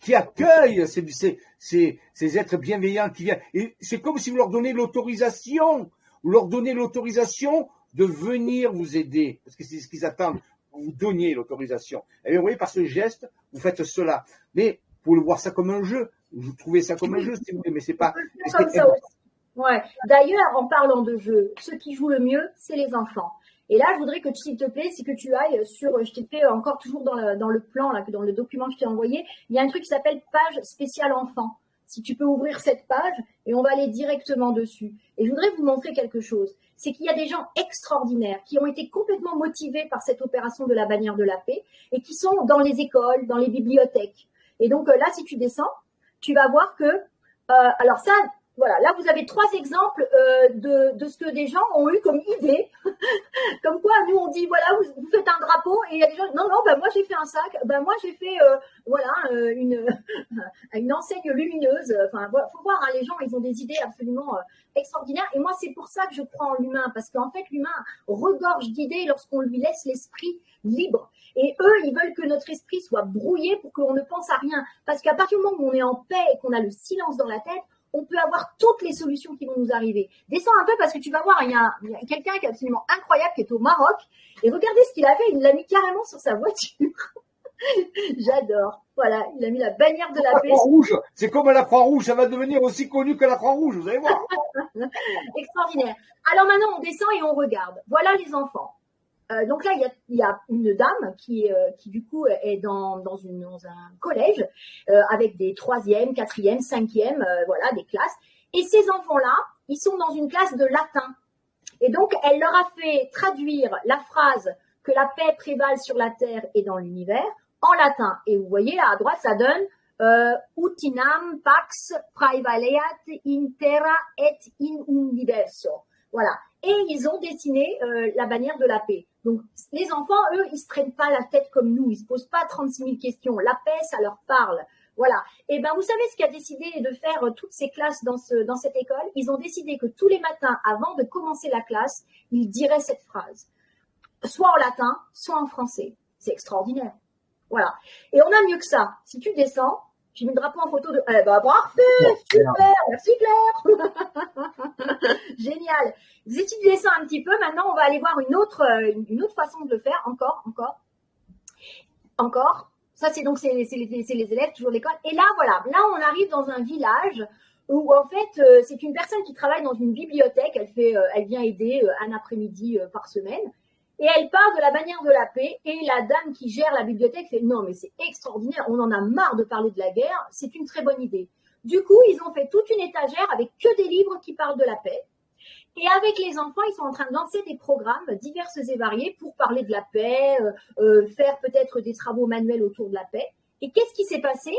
qui accueille ces êtres bienveillants qui viennent. Et c'est comme si vous leur donnez l'autorisation, de venir vous aider, parce que c'est ce qu'ils attendent, vous donniez l'autorisation. Et bien, vous voyez, par ce geste, vous faites cela. Mais, pour le voir ça comme un jeu, vous trouvez ça comme un jeu, si vous voulez, mais c'est pas... Comme ça aussi. Ouais. D'ailleurs, en parlant de jeu, ceux qui jouent le mieux, c'est les enfants. Et là, je voudrais que, s'il te plaît, c'est que tu ailles sur, je t'ai fait encore toujours dans le plan, là, dans le document que je t'ai envoyé, il y a un truc qui s'appelle page spéciale enfant. Si tu peux ouvrir cette page et on va aller directement dessus. Et je voudrais vous montrer quelque chose. C'est qu'il y a des gens extraordinaires qui ont été complètement motivés par cette opération de la bannière de la paix et qui sont dans les écoles, dans les bibliothèques. Et donc là, si tu descends, tu vas voir que, alors ça, voilà, là vous avez 3 exemples de ce que des gens ont eu comme idée. Comme quoi, nous on dit voilà, vous faites un drapeau et il y a des gens non, ben moi j'ai fait un sac, ben moi j'ai fait voilà une enseigne lumineuse. Enfin, faut voir, hein, les gens ils ont des idées absolument extraordinaires. Et moi c'est pour ça que je crois en l'humain, parce qu'en fait l'humain regorge d'idées lorsqu'on lui laisse l'esprit libre. Et eux, ils veulent que notre esprit soit brouillé pour qu'on ne pense à rien. Parce qu'à partir du moment où on est en paix et qu'on a le silence dans la tête, on peut avoir toutes les solutions qui vont nous arriver. Descends un peu parce que tu vas voir, il y a quelqu'un qui est absolument incroyable qui est au Maroc. Et regardez ce qu'il a fait, il l'a mis carrément sur sa voiture. J'adore. Voilà, il a mis la bannière de la paix. Croix-Rouge, c'est comme la Croix-Rouge, ça va devenir aussi connu que la Croix-Rouge, vous allez voir. Extraordinaire. Alors maintenant, on descend et on regarde. Voilà les enfants. Donc là, il y a une dame qui du coup est dans un collège avec des 3e, 4e, 5e, voilà, des classes. Et ces enfants-là, ils sont dans une classe de latin. Et donc, elle leur a fait traduire la phrase que la paix prévale sur la terre et dans l'univers en latin. Et vous voyez là à droite, ça donne utinam pax praevaleat in terra et in universo. Voilà. Et ils ont dessiné la bannière de la paix. Donc, les enfants, eux, ils se prennent pas la tête comme nous. Ils se posent pas 36 000 questions. La paix, ça leur parle. Voilà. Et ben, vous savez ce qui a décidé de faire toutes ces classes dans cette école? Ils ont décidé que tous les matins, avant de commencer la classe, ils diraient cette phrase. Soit en latin, soit en français. C'est extraordinaire. Voilà. Et on a mieux que ça. Si tu descends, J'ai mis le drapeau en photo de. Eh ben, parfait, super, merci Claire. Génial. Vous étudiez ça un petit peu. Maintenant, on va aller voir une autre façon de le faire. Encore. Ça, c'est donc c'est les élèves, toujours l'école. Et là, voilà. Là, on arrive dans un village où, en fait, c'est une personne qui travaille dans une bibliothèque. Elle vient aider un après-midi par semaine. Et elle part de la bannière de la paix. Et la dame qui gère la bibliothèque fait non, mais c'est extraordinaire. On en a marre de parler de la guerre. C'est une très bonne idée. Du coup, ils ont fait toute une étagère avec que des livres qui parlent de la paix. Et avec les enfants, ils sont en train de lancer des programmes divers et variés pour parler de la paix, faire peut-être des travaux manuels autour de la paix. Et qu'est-ce qui s'est passé?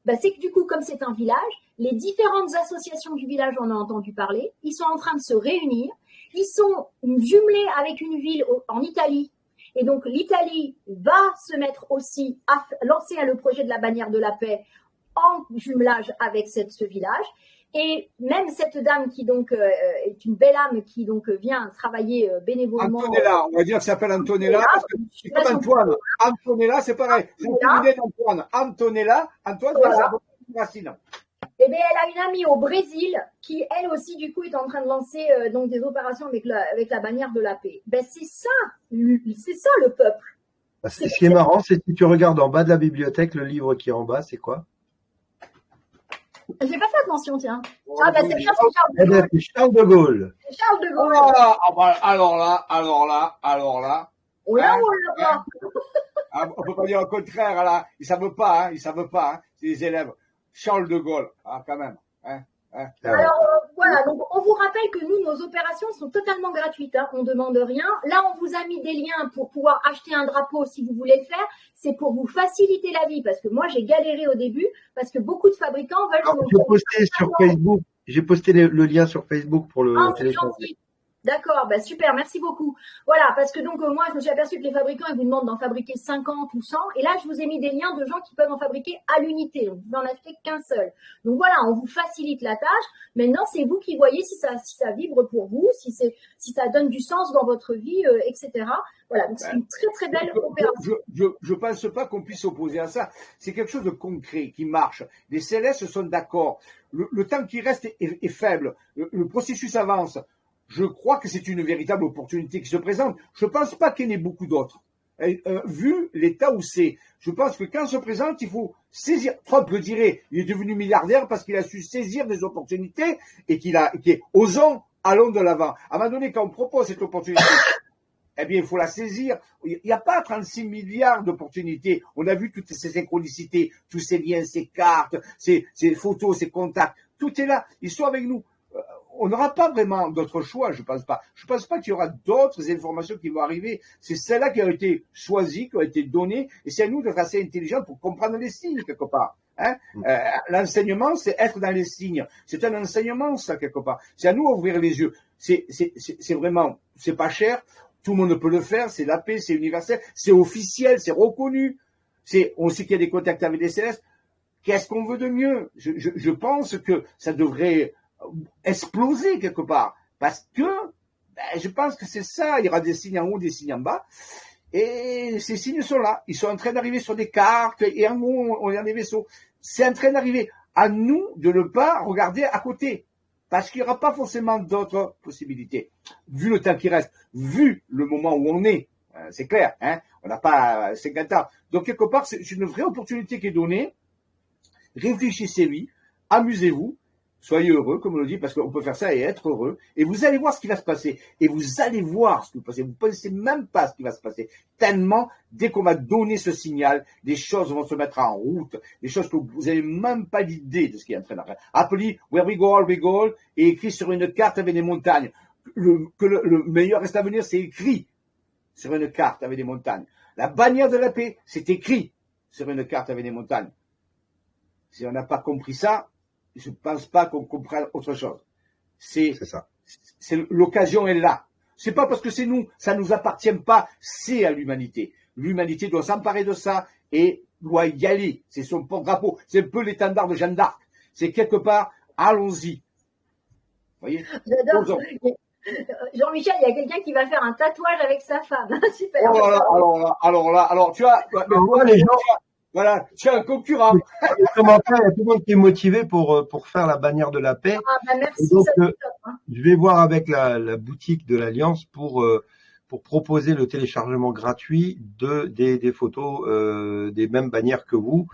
C'est que du coup, comme c'est un village, les différentes associations du village en ont entendu parler. Ils sont en train de se réunir. Ils sont jumelés avec une ville en Italie. Et donc, l'Italie va se mettre aussi à lancer le projet de la bannière de la paix en jumelage avec ce village. Et même cette dame qui donc est une belle âme qui donc vient travailler bénévolement. Antonella, on va dire qu'elle s'appelle Antonella, parce que c'est comme Antoine. Antonella, c'est pareil. C'est une idée d'Antoine. Antonella, Antoine, voilà. Ça une racine. Eh bien, elle a une amie au Brésil qui, elle aussi, du coup, est en train de lancer donc des opérations avec la bannière de la paix. C'est ça le peuple. Ce qui est marrant, c'est si tu regardes en bas de la bibliothèque, le livre qui est en bas, c'est quoi? J'ai pas fait attention, tiens. C'est bien, c'est Charles de Gaulle. C'est Charles de Gaulle. C'est Charles de Gaulle. Alors là. On l'a ou on l'a pas? On peut pas dire le contraire, là. Ils savent pas, C'est les élèves. Charles de Gaulle. Quand même. Alors, voilà. Donc, on vous rappelle que nous, nos opérations sont totalement gratuites. On demande rien. Là, on vous a mis des liens pour pouvoir acheter un drapeau si vous voulez le faire. C'est pour vous faciliter la vie parce que moi, j'ai galéré au début parce que beaucoup de fabricants veulent. J'ai posté le lien sur Facebook pour le télécharger. D'accord, super, merci beaucoup. Voilà, parce que donc moi, je me suis aperçue que les fabricants, ils vous demandent d'en fabriquer 50 ou 100. Et là, je vous ai mis des liens de gens qui peuvent en fabriquer à l'unité. Donc, vous n'en achetez qu'un seul. Donc voilà, on vous facilite la tâche. Maintenant, c'est vous qui voyez si ça vibre pour vous, si ça donne du sens dans votre vie, etc. Voilà, donc c'est une très très belle opération. Je pense pas qu'on puisse s'opposer à ça. C'est quelque chose de concret, qui marche. Les CLS sont d'accord. Le temps qui reste est faible. Le processus avance. Je crois que c'est une véritable opportunité qui se présente. Je ne pense pas qu'il y en ait beaucoup d'autres. Vu l'état où c'est, je pense que quand se présente, il faut saisir. Trump le dirait, il est devenu milliardaire parce qu'il a su saisir des opportunités et qu'il est osons, allons de l'avant. À un moment donné, quand on propose cette opportunité, eh bien, il faut la saisir. Il n'y a pas 36 milliards d'opportunités. On a vu toutes ces synchronicités, tous ces liens, ces cartes, ces photos, ces contacts. Tout est là. Ils sont avec nous. On n'aura pas vraiment d'autre choix, je pense pas. Je pense pas qu'il y aura d'autres informations qui vont arriver. C'est celles-là qui ont été choisies, qui ont été données, et c'est à nous d'être assez intelligents pour comprendre les signes quelque part. L'enseignement, c'est être dans les signes. C'est un enseignement, ça, quelque part. C'est à nous d'ouvrir les yeux. C'est vraiment, c'est pas cher. Tout le monde peut le faire. C'est la paix, c'est universel, c'est officiel, c'est reconnu. On sait qu'il y a des contacts avec les célestes. Qu'est-ce qu'on veut de mieux? Je pense que ça devrait exploser quelque part, parce que je pense que c'est ça, il y aura des signes en haut, des signes en bas, et ces signes sont là, ils sont en train d'arriver sur des cartes, et en haut, on a des vaisseaux, c'est en train d'arriver, à nous de ne pas regarder à côté, parce qu'il n'y aura pas forcément d'autres possibilités, vu le temps qui reste, vu le moment où on est, c'est clair, on n'a pas 50 ans, donc quelque part, c'est une vraie opportunité qui est donnée, réfléchissez-y, amusez-vous, soyez heureux, comme on le dit, parce qu'on peut faire ça et être heureux. Et vous allez voir ce qui va se passer. Et vous allez voir ce qui va se passer. Vous ne pensez même pas ce qui va se passer. Tellement, dès qu'on va donner ce signal, des choses vont se mettre en route. Des choses que vous n'avez même pas l'idée de ce qui est en train d'arriver. Appelez Where we go, et écrit sur une carte avec des montagnes. Le meilleur reste à venir, c'est écrit sur une carte avec des montagnes. La bannière de la paix, c'est écrit sur une carte avec des montagnes. Si on n'a pas compris ça, je ne pense pas qu'on comprenne autre chose. C'est ça. L'occasion est là. C'est pas parce que c'est nous, ça nous appartient pas, c'est à l'humanité. L'humanité doit s'emparer de ça et doit y aller. C'est son porte-drapeau. C'est un peu l'étendard de Jeanne d'Arc. C'est quelque part, allons-y. Vous voyez? J'adore. Jean-Michel, il y a quelqu'un qui va faire un tatouage avec sa femme. Super. Oh là là, alors tu vois, les gens, Voilà, tu as un concurrent. Les commentaires, il y a tout le monde qui est motivé pour faire la bannière de la paix. Ah, bah, Et merci, donc, ça c'est top, hein. je vais voir avec la boutique de l'Alliance pour proposer le téléchargement gratuit des photos des mêmes bannières que vous.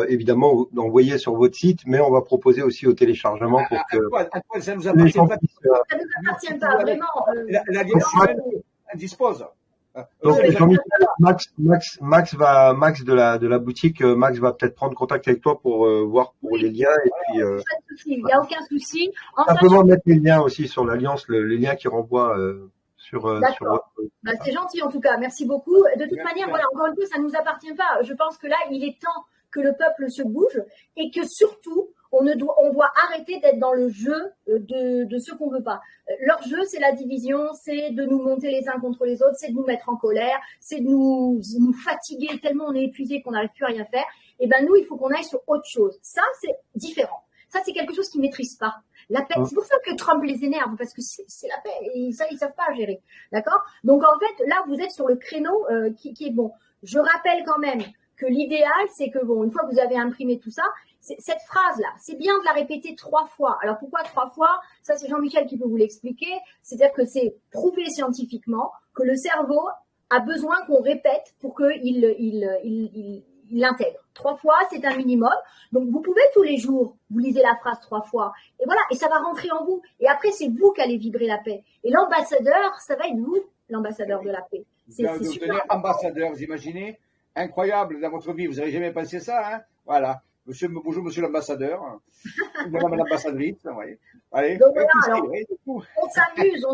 Évidemment, envoyez sur votre site, mais on va proposer aussi au téléchargement pour que Antoine, ça nous les appartient gens pas. puissent. Ça ne nous appartient pas, vraiment. L'Alliance humaine dispose. Donc, Ouais, Jean-Michel, Max de la boutique, Max va peut-être prendre contact avec toi pour voir pour les liens et puis pas de souci, il n'y a aucun souci. En simplement sachant, mettre les liens aussi sur l'Alliance, les liens qui renvoient sur d'accord. votre. Bah, c'est gentil en tout cas, merci beaucoup. De toute manière, voilà, encore une fois, ça ne nous appartient pas. Je pense que là, il est temps que le peuple se bouge et que surtout, on doit arrêter d'être dans le jeu de ce qu'on veut pas. Leur jeu, c'est la division, c'est de nous monter les uns contre les autres, c'est de nous mettre en colère, c'est de nous fatiguer tellement on est épuisé qu'on n'arrive plus à rien faire. Et ben nous, il faut qu'on aille sur autre chose. Ça, c'est différent. Ça, c'est quelque chose qu'ils maîtrisent pas. La paix, c'est pour ça que Trump les énerve, parce que c'est la paix, et ça, ils savent pas gérer. D'accord? Donc, en fait, là, vous êtes sur le créneau qui est bon. Je rappelle quand même que l'idéal, c'est que, bon, une fois que vous avez imprimé tout ça, cette phrase-là, c'est bien de la répéter 3 fois. Alors, pourquoi 3 fois? Ça, c'est Jean-Michel qui peut vous l'expliquer. C'est-à-dire que c'est prouvé scientifiquement que le cerveau a besoin qu'on répète pour qu'il l'intègre. 3 fois, c'est un minimum. Donc, vous pouvez tous les jours, vous lisez la phrase 3 fois. Et voilà, et ça va rentrer en vous. Et après, c'est vous qui allez vibrer la paix. Et l'ambassadeur, ça va être vous, l'ambassadeur de la paix. Vous allez devenir ambassadeur, vous imaginez? Incroyable dans votre vie, vous n'avez jamais pensé ça, hein? Voilà. Bonjour, monsieur l'ambassadeur. Madame l'ambassadrice, oui. Allez, donc, voilà, alors, oui, on s'amuse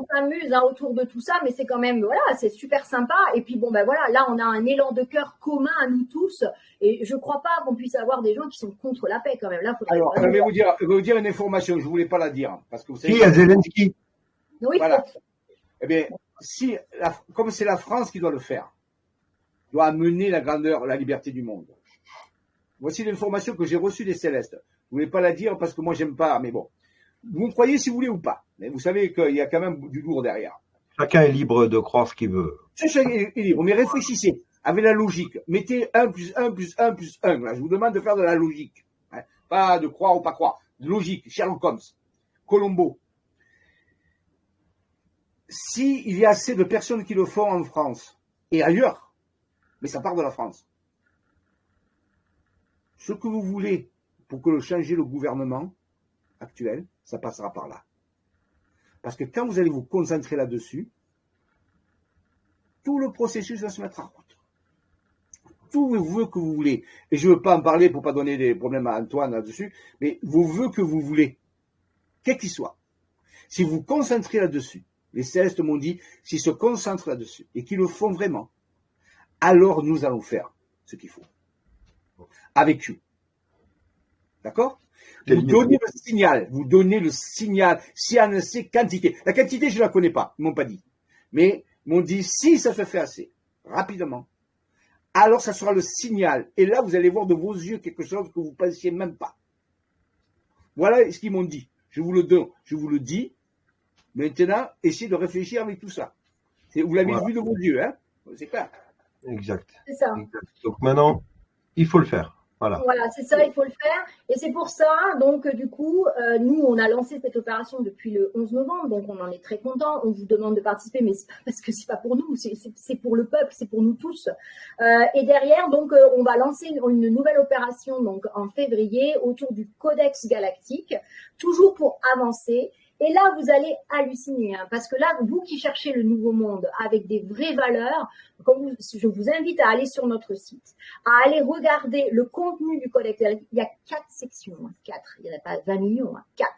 hein, autour de tout ça, mais c'est quand même, voilà, c'est super sympa. Et puis bon, ben voilà, là, on a un élan de cœur commun à nous tous. Et je crois pas qu'on puisse avoir des gens qui sont contre la paix quand même. Là, alors, je vais vous dire une information, je voulais pas la dire, parce que vous savez. Qui, à Zelensky? Oui, voilà. Eh bien, si, comme c'est la France qui doit le faire, doit amener la grandeur, la liberté du monde. Voici l'information que j'ai reçue des Célestes. Je ne voulais pas la dire parce que moi, j'aime pas, mais bon. Vous me croyez si vous voulez ou pas. Mais vous savez qu'il y a quand même du lourd derrière. Chacun est libre de croire ce qu'il veut. Chacun est libre, mais réfléchissez avec la logique. Mettez 1 plus 1 plus 1 plus 1. Là, je vous demande de faire de la logique. Hein. Pas de croire ou pas croire. De logique. Sherlock Holmes. Colombo. S'il y a assez de personnes qui le font en France et ailleurs, mais ça part de la France. Ce que vous voulez pour que changer le gouvernement actuel, ça passera par là. Parce que quand vous allez vous concentrer là-dessus, tout le processus va se mettre en route. Tous vos vœux que vous voulez, et je ne veux pas en parler pour ne pas donner des problèmes à Antoine là-dessus, mais vos vœux que vous voulez, quels qu'ils soient, si vous vous concentrez là-dessus, les Célestes m'ont dit, s'ils se concentrent là-dessus, et qu'ils le font vraiment, alors nous allons faire ce qu'il faut. Avec eux. D'accord? Vous donnez le signal. Vous donnez le signal. Si on a assez quantité. La quantité, je ne la connais pas. Ils ne m'ont pas dit. Mais ils m'ont dit, si ça se fait assez, rapidement, alors ça sera le signal. Et là, vous allez voir de vos yeux quelque chose que vous ne pensiez même pas. Voilà ce qu'ils m'ont dit. Je vous le donne. Je vous le dis. Maintenant, essayez de réfléchir avec tout ça. Vous l'avez vu de vos yeux, hein? C'est clair. Exact. C'est ça. Exact. Donc maintenant, il faut le faire. Voilà. Voilà, c'est ça, il faut le faire. Et c'est pour ça, donc, du coup, nous, on a lancé cette opération depuis le 11 novembre, donc on en est très contents. On vous demande de participer, mais c'est pas parce que c'est pas pour nous, c'est pour le peuple, c'est pour nous tous. Et derrière, donc, on va lancer une nouvelle opération, donc, en février, autour du Codex Galactique, toujours pour avancer. Et là, vous allez halluciner, hein, parce que là, vous qui cherchez le nouveau monde avec des vraies valeurs, je vous invite à aller sur notre site, à aller regarder le contenu du Codex. Il y a 4 sections, 4, il n'y en a pas 20 millions, 4.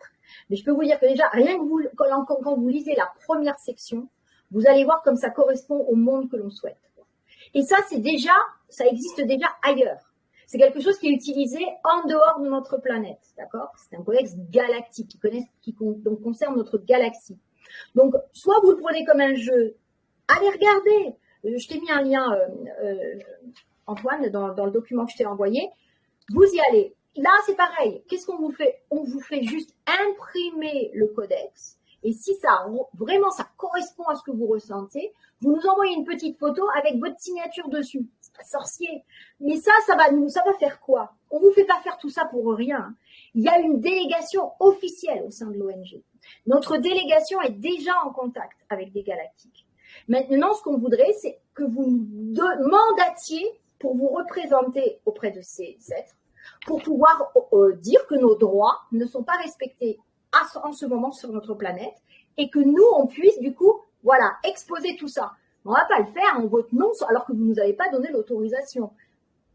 Mais je peux vous dire que déjà, rien que vous, quand vous lisez la première section, vous allez voir comme ça correspond au monde que l'on souhaite. Et ça, ça existe déjà ailleurs. C'est quelque chose qui est utilisé en dehors de notre planète, d'accord? C'est un codex galactique qui donc concerne notre galaxie. Donc, soit vous le prenez comme un jeu, allez regarder. Je t'ai mis un lien, Antoine, dans le document que je t'ai envoyé. Vous y allez. Là, c'est pareil. Qu'est-ce qu'on vous fait? On vous fait juste imprimer le codex. Et si vraiment ça correspond à ce que vous ressentez, vous nous envoyez une petite photo avec votre signature dessus. sorcier. Mais ça va faire quoi? On vous fait pas faire tout ça pour rien. Il y a une délégation officielle au sein de l'ONG. Notre délégation est déjà en contact avec des galactiques. Maintenant, ce qu'on voudrait, c'est que vous nous mandatiez pour vous représenter auprès de ces êtres, pour pouvoir dire que nos droits ne sont pas respectés en ce moment sur notre planète, et que nous, on puisse, du coup, voilà, exposer tout ça. On va pas le faire en votre nom, alors que vous nous avez pas donné l'autorisation.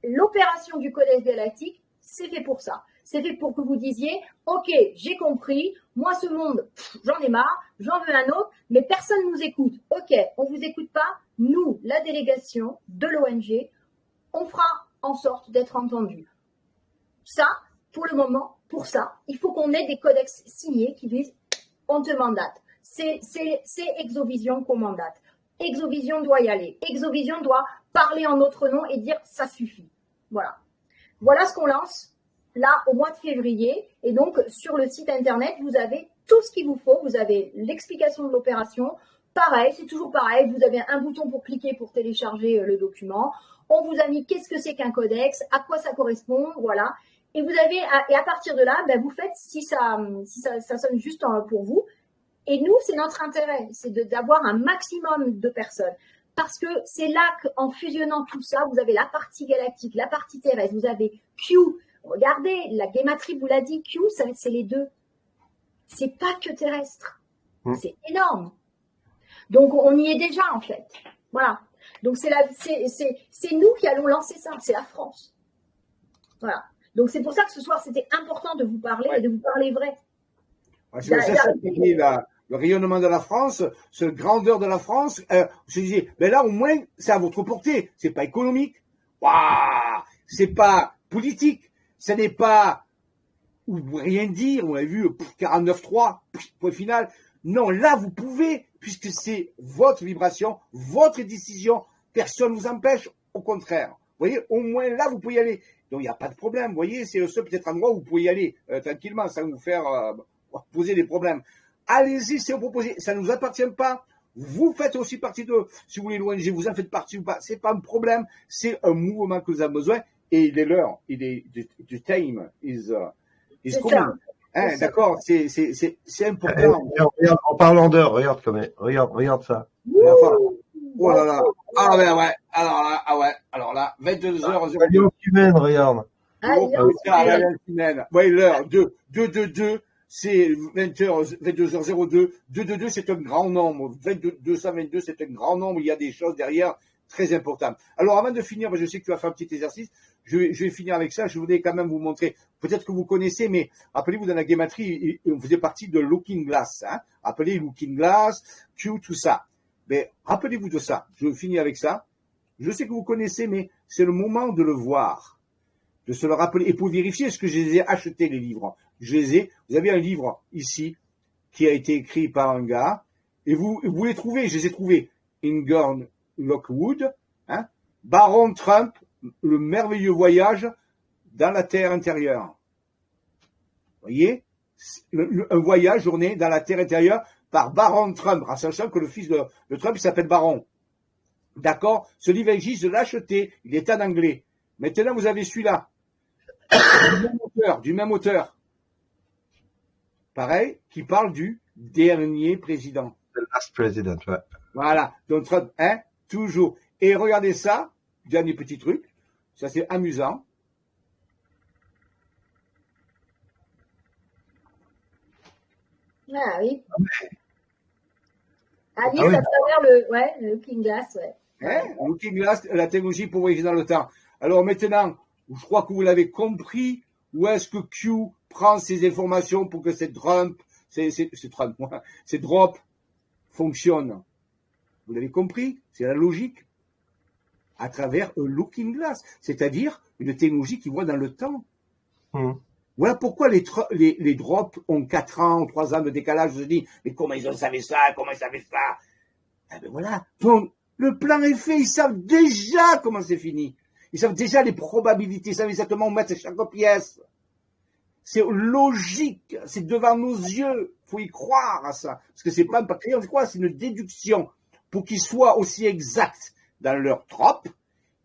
L'opération du Codex Galactique, c'est fait pour ça. C'est fait pour que vous disiez, ok, j'ai compris, moi ce monde, j'en ai marre, j'en veux un autre, mais personne ne nous écoute. Ok, on vous écoute pas, nous, la délégation de l'ONG, on fera en sorte d'être entendus. Ça, pour le moment, pour ça, il faut qu'on ait des codex signés qui disent, on te mandate. C'est Exovision qu'on mandate. Exovision doit y aller. Exovision doit parler en notre nom et dire, ça suffit. Voilà. Voilà ce qu'on lance là au mois de février. Et donc, sur le site internet, vous avez tout ce qu'il vous faut. Vous avez l'explication de l'opération. Pareil, c'est toujours pareil. Vous avez un bouton pour cliquer pour télécharger le document. On vous a mis qu'est-ce que c'est qu'un codex, à quoi ça correspond, voilà. Et vous avez, et à partir de là, ben vous faites si ça sonne juste pour vous. Et nous, c'est notre intérêt, c'est d'avoir un maximum de personnes. Parce que c'est là qu'en fusionnant tout ça, vous avez la partie galactique, la partie terrestre, vous avez Q. Regardez, la guématrie vous l'a dit, Q, c'est les deux. C'est pas que terrestre. C'est énorme. Donc, on y est déjà, en fait. Voilà. Donc, c'est nous qui allons lancer ça. C'est la France. Voilà. Donc, c'est pour ça que ce soir, c'était important de vous parler et de vous parler vrai. C'est le rayonnement de la France, cette grandeur de la France. Je disais, ben là, au moins, c'est à votre portée. C'est pas économique. Waouh, c'est pas politique. Ce n'est pas rien dire. On a vu 49.3, point final. Non, là, vous pouvez, puisque c'est votre vibration, votre décision. Personne ne vous empêche. Au contraire. Vous voyez, au moins là, vous pouvez y aller. Donc, il n'y a pas de problème. Vous voyez, c'est le seul peut-être endroit où vous pouvez y aller tranquillement, sans vous faire poser des problèmes. Allez-y, c'est vous proposer. Ça ne nous appartient pas. Vous faites aussi partie de, si vous voulez, l'ONG, vous en faites partie ou pas. C'est pas un problème. C'est un mouvement que vous avez besoin. Et il est l'heure. The time is coming. Hein, d'accord? C'est important. Regarde, en parlant d'heure, regarde ça. Oh là là. Ah ben ouais. Alors là, 22h00. Alliance humaine, regarde. Alliance humaine. Oui, l'heure. 2, c'est 22h02. 2, c'est un grand nombre. 222, c'est un grand nombre. Il y a des choses derrière très importantes. Alors, avant de finir, je sais que tu vas faire un petit exercice. Je vais finir avec ça. Je voudrais quand même vous montrer. Peut-être que vous connaissez, mais rappelez-vous, dans la guématrie, on faisait partie de Looking Glass. Hein. Rappelez Looking Glass, Q, tout ça. Mais rappelez-vous de ça. Je finis avec ça. Je sais que vous connaissez, mais c'est le moment de le voir, de se le rappeler. Et pour vérifier, est-ce que je les ai achetés, les livres? Je les ai. Vous avez un livre ici qui a été écrit par un gars. Et vous les trouvez, je les ai trouvés. Inghorn Lockwood, hein, Baron Trump, le merveilleux voyage dans la Terre intérieure. Vous voyez? Un voyage journée dans la Terre intérieure par Baron Trump, en sachant que le fils de Trump, il s'appelle Baron. D'accord? Ce livre existe, je l'ai acheté. Il est en anglais. Maintenant, vous avez celui-là. Du même auteur. Pareil, qui parle du dernier président. The last president, ouais. Voilà. Donc, Trump, hein, toujours. Et regardez ça. Dernier petit truc. Ça, c'est amusant. Ah oui. Alice à travers le Looking Glass, ouais. Hein? Looking Glass, la technologie pour voyager dans le temps. Alors maintenant, je crois que vous l'avez compris, où est-ce que Q prend ces informations pour que ces drop fonctionnent. Vous l'avez compris? C'est la logique. À travers un Looking Glass, c'est-à-dire une technologie qui voit dans le temps. Voilà pourquoi les drops ont 4 ans, 3 ans de décalage. Je me dis, mais comment ils ont savait ça? Eh ben voilà. Donc, le plan est fait. Ils savent déjà comment c'est fini. Ils savent déjà les probabilités. Ils savent exactement où mettre chaque pièce. C'est logique. C'est devant nos yeux. Faut y croire à ça. Parce que c'est pas un papier, c'est quoi? C'est une déduction. Pour qu'ils soient aussi exacts dans leur drop,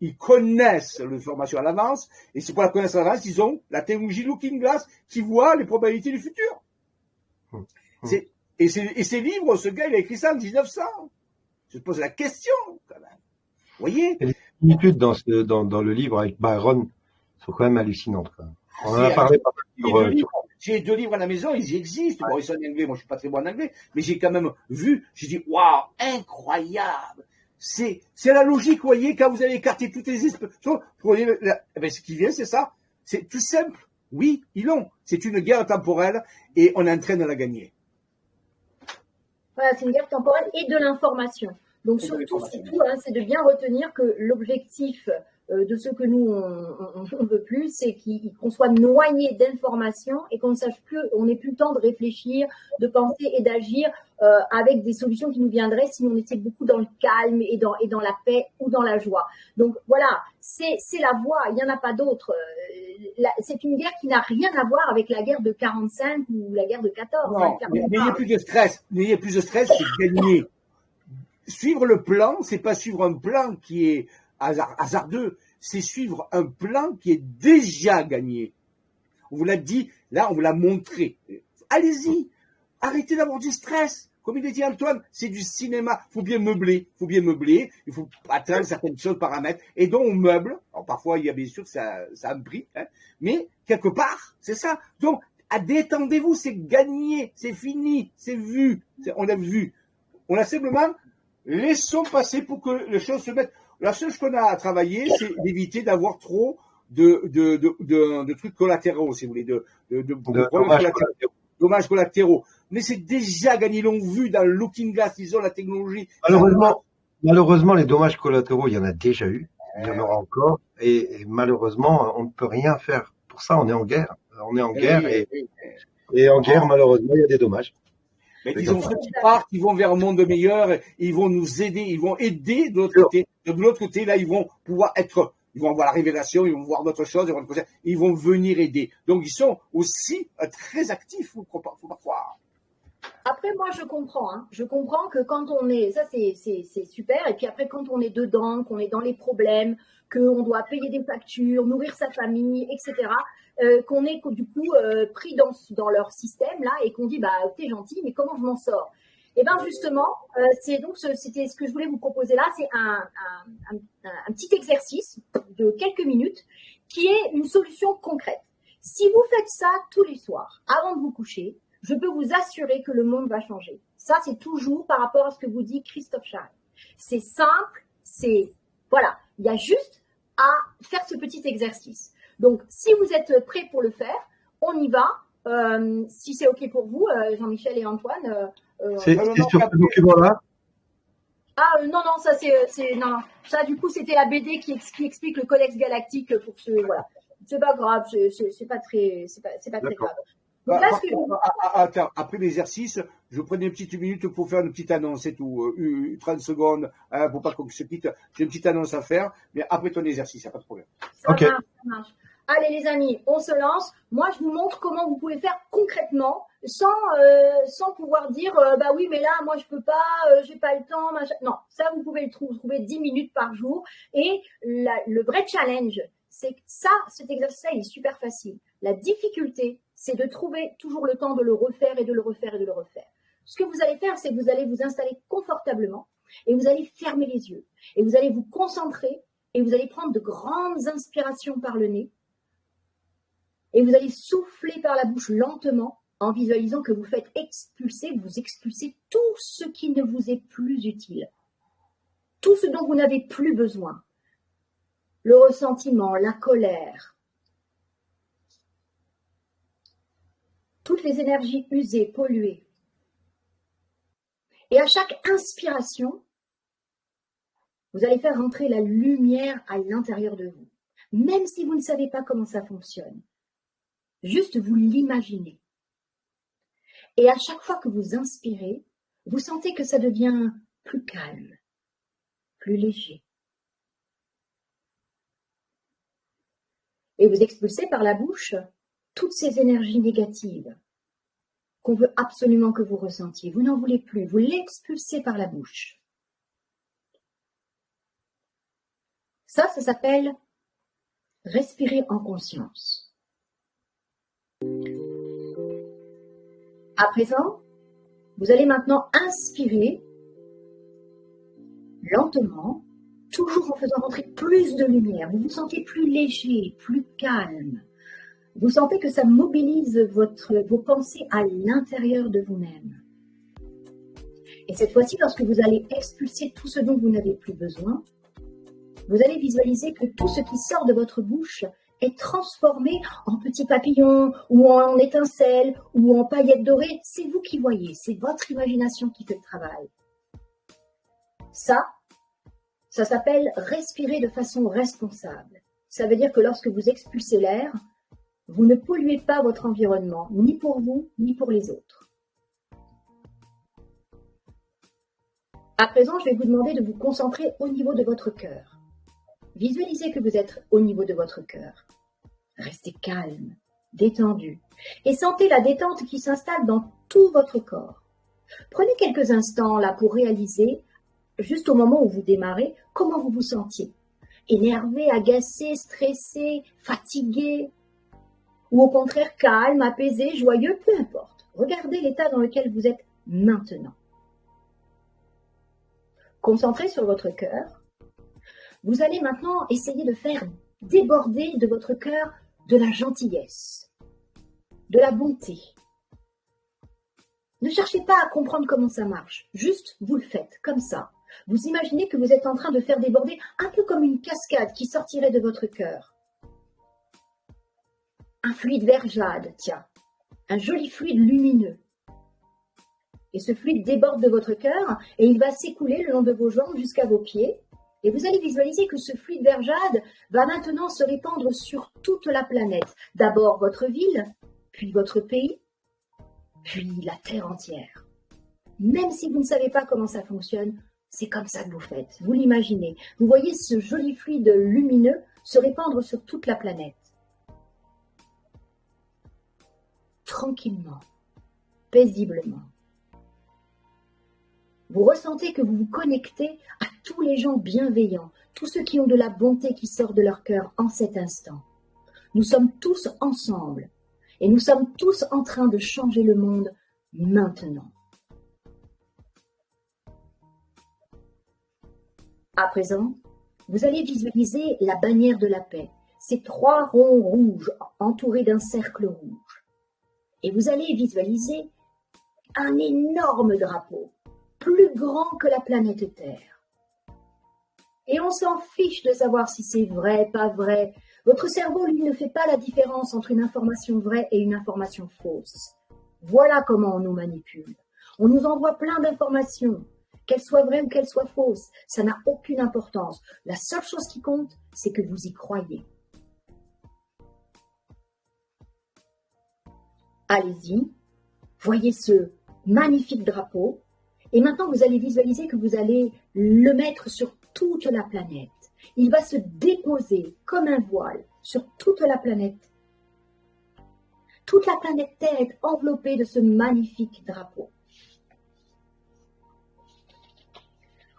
ils connaissent l'information à l'avance, et c'est pour la connaissance à l'avance, ils ont la technologie Looking Glass qui voit les probabilités du futur. Et ces livres, ce gars, il a écrit ça en 1900. Je te pose la question, quand même. Vous voyez? Et les similitudes dans le livre avec Byron sont quand même hallucinantes, quand même. On en a parlé pas mal j'ai 2 livres à la maison, ils existent. Bon, ils sont en anglais, moi je suis pas très bon en anglais, mais j'ai quand même vu, j'ai dit, waouh, incroyable! C'est la logique, vous voyez, quand vous avez écarté toutes les espèces, ce qui vient, c'est ça. C'est tout simple. Oui, ils l'ont. C'est une guerre temporelle et on est en train de la gagner. Voilà, c'est une guerre temporelle et de l'information. Donc surtout, hein, c'est de bien retenir que l'objectif de ce que nous on veut plus, c'est qu'on soit noyé d'informations et qu'on ne sache plus, on n'ait plus le temps de réfléchir, de penser et d'agir avec des solutions qui nous viendraient si on était beaucoup dans le calme et dans la paix ou dans la joie. Donc voilà, c'est la voie, il n'y en a pas d'autre. C'est une guerre qui n'a rien à voir avec la guerre de 45 ou la guerre de 14. Non, n'ayez plus de stress. N'ayez plus de stress, c'est gagner. Suivre le plan, c'est pas suivre un plan qui est hasardeux, c'est suivre un plan qui est déjà gagné. On vous l'a dit, là, on vous l'a montré. Allez-y, arrêtez d'avoir du stress. Comme il a dit Antoine, c'est du cinéma. Il faut bien meubler. Il faut atteindre certaines choses, paramètres. Et donc, on meuble. Alors, parfois, il y a bien sûr que ça a un prix. Hein, mais, quelque part, c'est ça. Donc, détendez-vous, c'est gagné. C'est fini. C'est vu. On a vu. On a simplement, laissons passer pour que les choses se mettent. La seule chose qu'on a à travailler, c'est d'éviter d'avoir trop de trucs collatéraux, si vous voulez, de dommages collatéraux. Mais c'est déjà gagné, ils l'ont vu dans le Looking Glass, ils ont la technologie. Malheureusement, les dommages collatéraux, il y en a déjà eu, il y en aura encore, et malheureusement, on ne peut rien faire. Pour ça, on est en guerre. On est en guerre, et en guerre, malheureusement, il y a des dommages. Mais disons ceux qui partent, ils vont vers un monde meilleur, ils vont nous aider, ils vont aider de l'autre côté. De l'autre côté, là, ils vont pouvoir être, ils vont avoir la révélation, ils vont voir d'autres choses, ils vont venir aider. Donc, ils sont aussi très actifs, faut pas croire. Après, moi, je comprends. Hein. Je comprends que quand on est, ça c'est super. Et puis après, quand on est dedans, qu'on est dans les problèmes, qu'on doit payer des factures, nourrir sa famille, etc., qu'on est du coup pris dans leur système là et qu'on dit bah t'es gentil, mais comment je m'en sors? Et ben justement, c'était ce que je voulais vous proposer là, c'est un petit exercice de quelques minutes qui est une solution concrète. Si vous faites ça tous les soirs, avant de vous coucher, je peux vous assurer que le monde va changer. Ça, c'est toujours par rapport à ce que vous dit Christophe Charest. C'est simple, voilà. Il y a juste à faire ce petit exercice. Donc, si vous êtes prêts pour le faire, on y va. Si c'est OK pour vous, Jean-Michel et Antoine. C'est sur ce document-là? Non, ça non. Ça, du coup, c'était la BD qui explique le Codex Galactique pour ceux, voilà. C'est pas grave, c'est pas très grave. Après l'exercice, je prenais une petite minute pour faire une petite annonce, c'est tout. 30 secondes, pour pas qu'on se quitte. J'ai une petite annonce à faire, mais après ton exercice, il n'y a pas de problème. Ça marche. Allez les amis, on se lance. Moi, je vous montre comment vous pouvez faire concrètement, sans pouvoir dire bah oui, mais là, moi, je peux pas, j'ai pas le temps. Machin. Non, ça, vous pouvez le trouver 10 minutes par jour. Et le vrai challenge, c'est que cet exercice-là, il est super facile. La difficulté, c'est de trouver toujours le temps de le refaire et de le refaire et de le refaire. Ce que vous allez faire, c'est que vous allez vous installer confortablement et vous allez fermer les yeux et vous allez vous concentrer et vous allez prendre de grandes inspirations par le nez et vous allez souffler par la bouche lentement en visualisant que vous faites vous expulsez tout ce qui ne vous est plus utile, tout ce dont vous n'avez plus besoin, le ressentiment, la colère, toutes les énergies usées, polluées. Et à chaque inspiration, vous allez faire rentrer la lumière à l'intérieur de vous. Même si vous ne savez pas comment ça fonctionne. Juste vous l'imaginez. Et à chaque fois que vous inspirez, vous sentez que ça devient plus calme, plus léger. Et vous expulsez par la bouche toutes ces énergies négatives qu'on veut absolument que vous ressentiez. Vous n'en voulez plus, vous l'expulsez par la bouche. Ça s'appelle respirer en conscience. À présent, vous allez maintenant inspirer lentement, toujours en faisant rentrer plus de lumière. Vous vous sentez plus léger, plus calme. Vous sentez que ça mobilise vos pensées à l'intérieur de vous-même. Et cette fois-ci, lorsque vous allez expulser tout ce dont vous n'avez plus besoin, vous allez visualiser que tout ce qui sort de votre bouche est transformé en petits papillons, ou en étincelles, ou en paillettes dorées. C'est vous qui voyez, c'est votre imagination qui fait le travail. Ça s'appelle respirer de façon responsable. Ça veut dire que lorsque vous expulsez l'air, vous ne polluez pas votre environnement, ni pour vous, ni pour les autres. À présent, je vais vous demander de vous concentrer au niveau de votre cœur. Visualisez que vous êtes au niveau de votre cœur. Restez calme, détendu, et sentez la détente qui s'installe dans tout votre corps. Prenez quelques instants là pour réaliser, juste au moment où vous démarrez, comment vous vous sentiez. Énervé, agacé, stressé, fatigué, ou au contraire calme, apaisé, joyeux, peu importe. Regardez l'état dans lequel vous êtes maintenant. Concentrez sur votre cœur. Vous allez maintenant essayer de faire déborder de votre cœur de la gentillesse, de la bonté. Ne cherchez pas à comprendre comment ça marche, juste vous le faites, comme ça. Vous imaginez que vous êtes en train de faire déborder un peu comme une cascade qui sortirait de votre cœur. Un fluide vert jade, tiens, un joli fluide lumineux. Et ce fluide déborde de votre cœur et il va s'écouler le long de vos jambes jusqu'à vos pieds. Et vous allez visualiser que ce fluide vert jade va maintenant se répandre sur toute la planète. D'abord votre ville, puis votre pays, puis la Terre entière. Même si vous ne savez pas comment ça fonctionne, c'est comme ça que vous faites. Vous l'imaginez. Vous voyez ce joli fluide lumineux se répandre sur toute la planète. Tranquillement, paisiblement. Vous ressentez que vous vous connectez à tous les gens bienveillants, tous ceux qui ont de la bonté qui sort de leur cœur en cet instant. Nous sommes tous ensemble et nous sommes tous en train de changer le monde maintenant. À présent, vous allez visualiser la bannière de la paix, ces 3 ronds rouges entourés d'un cercle rouge. Et vous allez visualiser un énorme drapeau, plus grand que la planète Terre. Et on s'en fiche de savoir si c'est vrai, pas vrai. Votre cerveau, lui, ne fait pas la différence entre une information vraie et une information fausse. Voilà comment on nous manipule. On nous envoie plein d'informations, qu'elles soient vraies ou qu'elles soient fausses. Ça n'a aucune importance. La seule chose qui compte, c'est que vous y croyez. Allez-y, voyez ce magnifique drapeau. Et maintenant, vous allez visualiser que vous allez le mettre sur toute la planète. Il va se déposer comme un voile sur toute la planète. Toute la planète Terre est enveloppée de ce magnifique drapeau.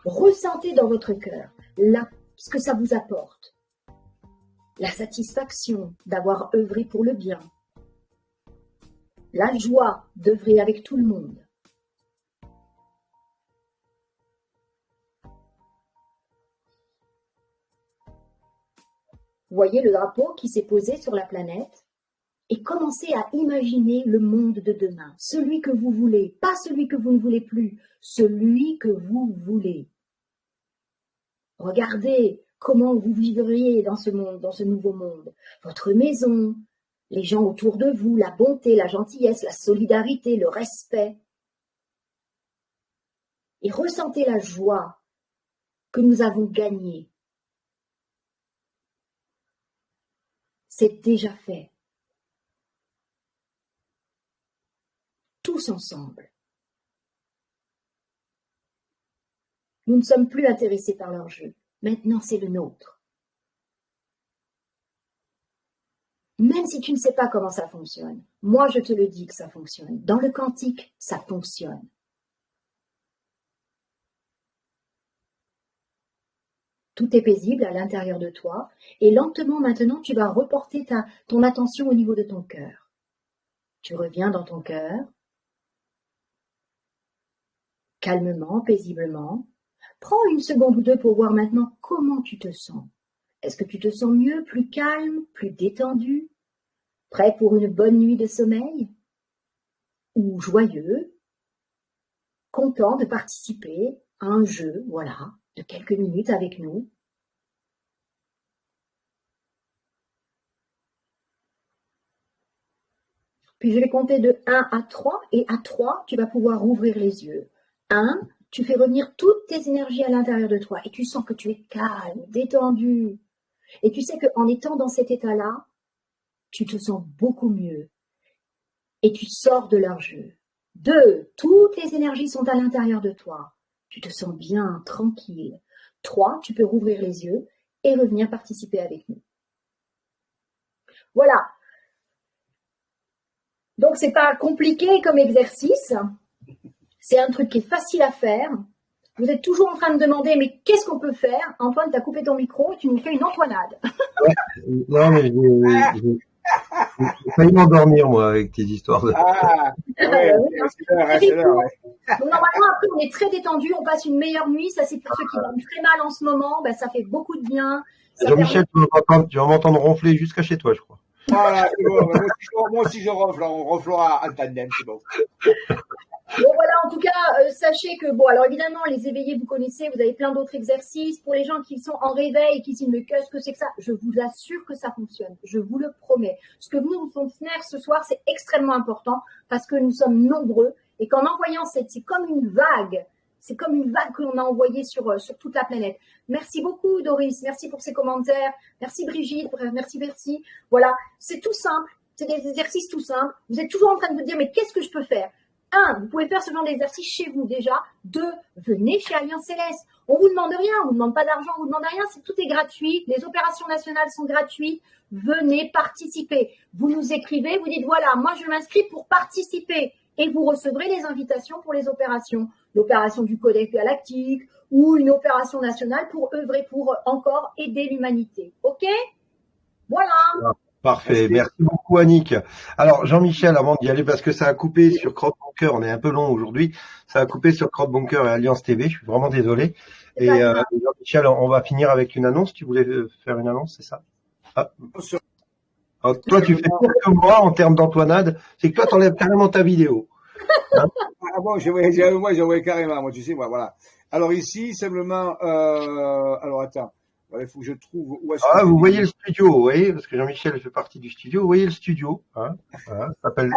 Ressentez dans votre cœur ce que ça vous apporte. La satisfaction d'avoir œuvré pour le bien. La joie d'œuvrer avec tout le monde. Voyez le drapeau qui s'est posé sur la planète et commencez à imaginer le monde de demain, celui que vous voulez, pas celui que vous ne voulez plus, celui que vous voulez. Regardez comment vous vivriez dans ce monde, dans ce nouveau monde. Votre maison, les gens autour de vous, la bonté, la gentillesse, la solidarité, le respect. Et ressentez la joie que nous avons gagnée. C'est déjà fait. Tous ensemble. Nous ne sommes plus intéressés par leur jeu. Maintenant, c'est le nôtre. Même si tu ne sais pas comment ça fonctionne, moi, je te le dis que ça fonctionne. Dans le quantique, ça fonctionne. Tout est paisible à l'intérieur de toi. Et lentement, maintenant, tu vas reporter ton attention au niveau de ton cœur. Tu reviens dans ton cœur, calmement, paisiblement. Prends une seconde ou deux pour voir maintenant comment tu te sens. Est-ce que tu te sens mieux, plus calme, plus détendu, prêt pour une bonne nuit de sommeil? Ou joyeux, content de participer à un jeu, voilà, de quelques minutes avec nous? Puis je vais compter de 1 à 3, et à 3, tu vas pouvoir rouvrir les yeux. 1, tu fais revenir toutes tes énergies à l'intérieur de toi et tu sens que tu es calme, détendu. Et tu sais qu'en étant dans cet état-là, tu te sens beaucoup mieux et tu sors de leur jeu. 2, toutes les énergies sont à l'intérieur de toi. Tu te sens bien, tranquille. 3, tu peux rouvrir les yeux et revenir participer avec nous. Voilà. Donc, c'est pas compliqué comme exercice. C'est un truc qui est facile à faire. Vous êtes toujours en train de demander, mais qu'est-ce qu'on peut faire? Antoine, tu as coupé ton micro et tu nous fais une entoinade. Ouais, non, mais j'ai failli m'endormir, moi, avec tes histoires de... Ah, ouais, c'est l'heure, ouais. Donc, normalement, après, on est très détendu, on passe une meilleure nuit. Ça, c'est pour ceux qui dorment très mal en ce moment. Ben, ça fait beaucoup de bien. Jean-Michel, tu vas m'entendre ronfler jusqu'à chez toi, je crois. Voilà, c'est bon. Moi aussi, je ronfle. On ronflera en tandem, c'est bon. Bon, voilà, en tout cas, sachez que, bon, alors évidemment, les éveillés, vous connaissez, vous avez plein d'autres exercices. Pour les gens qui sont en réveil et qui se disent, mais qu'est-ce que c'est que ça? Je vous assure que ça fonctionne. Je vous le promets. Ce que vous nous faites faire ce soir, c'est extrêmement important parce que nous sommes nombreux et qu'en envoyant c'est comme une vague. C'est comme une vague que l'on a envoyée sur toute la planète. Merci beaucoup, Doris. Merci pour ces commentaires. Merci, Brigitte. Merci. Voilà. C'est tout simple. C'est des exercices tout simples. Vous êtes toujours en train de vous dire, mais qu'est-ce que je peux faire? 1, vous pouvez faire ce genre d'exercice chez vous déjà. 2, venez chez Alliance Céleste. On vous demande rien, on vous demande pas d'argent, on vous demande rien, tout est gratuit. Les opérations nationales sont gratuites. Venez participer. Vous nous écrivez, vous dites voilà, moi je m'inscris pour participer et vous recevrez les invitations pour les opérations. L'opération du Codex Galactique ou une opération nationale pour œuvrer pour encore aider l'humanité. Ok? Voilà. Parfait, merci beaucoup Annick. Alors Jean-Michel, avant d'y aller, parce que ça a coupé sur Crotte Bunker, on est un peu long aujourd'hui, ça a coupé sur Crotte Bunker et Alliance TV, je suis vraiment désolé. Et Jean-Michel, on va finir avec une annonce, tu voulais faire une annonce, c'est ça? Ah. Alors, toi tu fais pire que moi en termes d'entoinade, c'est que toi t'enlèves carrément ta vidéo. Hein? Ah bon, moi j'envoie carrément, moi tu sais, moi voilà. Alors ici, simplement, alors attends. Il faut que je trouve où est-ce que vous voyez le studio, vous voyez, parce que Jean-Michel fait partie du studio, vous voyez le studio, hein, voilà, ça s'appelle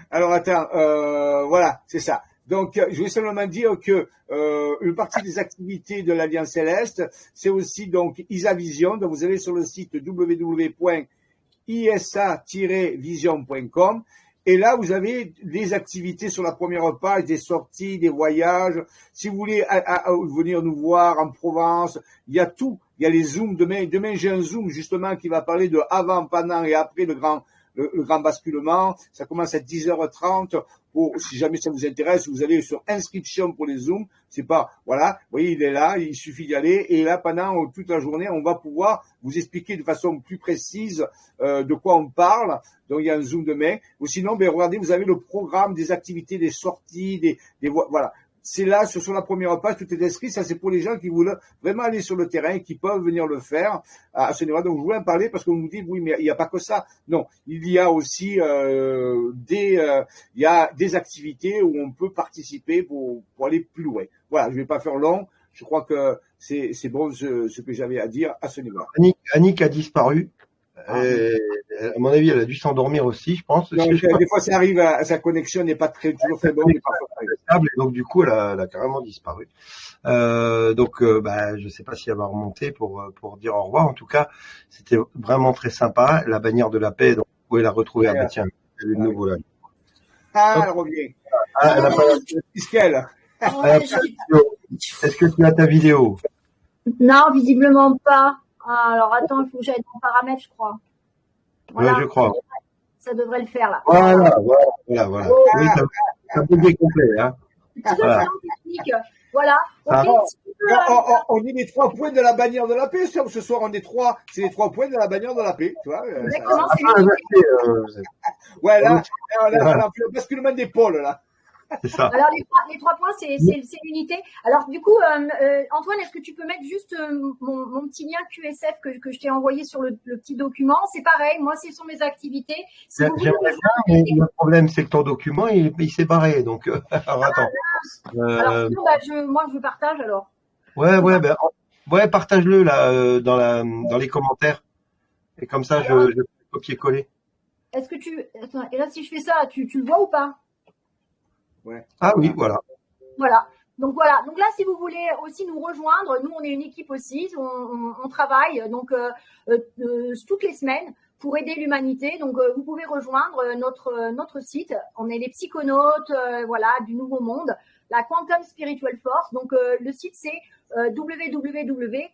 alors attends, voilà, c'est ça. Donc, je voulais simplement dire que une partie des activités de l'Alliance Céleste, c'est aussi donc ISA-Vision. Donc, vous allez sur le site www.isa-vision.com. Et là, vous avez des activités sur la première page, des sorties, des voyages. Si vous voulez venir nous voir en Provence, il y a tout. Il y a les zooms. Demain, j'ai un zoom justement qui va parler de avant, pendant et après le grand basculement. Ça commence à 10h30. Si jamais ça vous intéresse, vous allez sur inscription pour les zooms. C'est pas, voilà. Vous voyez, il est là. Il suffit d'y aller. Et là, pendant toute la journée, on va pouvoir vous expliquer de façon plus précise de quoi on parle. Donc, il y a un zoom demain. Ou sinon, regardez, vous avez le programme des activités, des sorties, voilà. C'est là, sur la première page, tout est inscrit. Ça, c'est pour les gens qui veulent vraiment aller sur le terrain, qui peuvent venir le faire à ce niveau-là. Donc, je voulais en parler parce qu'on nous dit, oui, mais il n'y a pas que ça. Non, il y a aussi il y a des activités où on peut participer pour aller plus loin. Voilà, je vais pas faire long. Je crois que c'est bon ce que j'avais à dire à ce niveau-là. Annick a disparu. À mon avis, elle a dû s'endormir aussi, je pense. Non, des fois, ça arrive, sa connexion n'est pas toujours très bonne. Et donc, du coup, elle a carrément disparu. Je sais pas si elle va remonter pour dire au revoir. En tout cas, c'était vraiment très sympa. La bannière de la paix, donc vous pouvez la retrouver. Ah, tiens, elle est de nouveau là. Ah, elle revient. Elle a pas Est-ce que tu as ta vidéo? Non, visiblement pas. Alors, attends, il faut que j'aille dans paramètres, je crois. Voilà. Ouais, je crois. Ça devrait le faire, là. Voilà. Oui, ça bugué complet, hein. Voilà. Ok, si vous On est les 3 points de la bannière de la paix. Ce soir, on est 3. C'est les 3 points de la bannière de la paix. Tu vois, Exactement, c'est ouais, là, on a fait un basculement d'épaule, là. C'est ça. Alors, les 3 points, c'est l'unité. Alors, du coup, Antoine, est-ce que tu peux mettre juste mon petit lien QSF que je t'ai envoyé sur le petit document? C'est pareil, moi, ce sont mes activités. Si J'aimerais bien, mais le problème, c'est que ton document, il s'est barré. Donc, alors, attends. Alors, sinon, moi, je partage alors. Ouais, partage-le là dans les commentaires. Et comme ça, je peux copier-coller. Est-ce que attends, et là, si je fais ça, tu le vois ou pas? Ouais. Ah oui, voilà. Voilà. Donc voilà. Donc là, si vous voulez aussi nous rejoindre, nous on est une équipe aussi, on travaille donc toutes les semaines pour aider l'humanité. Donc vous pouvez rejoindre notre site. On est les psychonautes, voilà, du nouveau monde, la Quantum Spiritual Force. Donc le site c'est www.quantum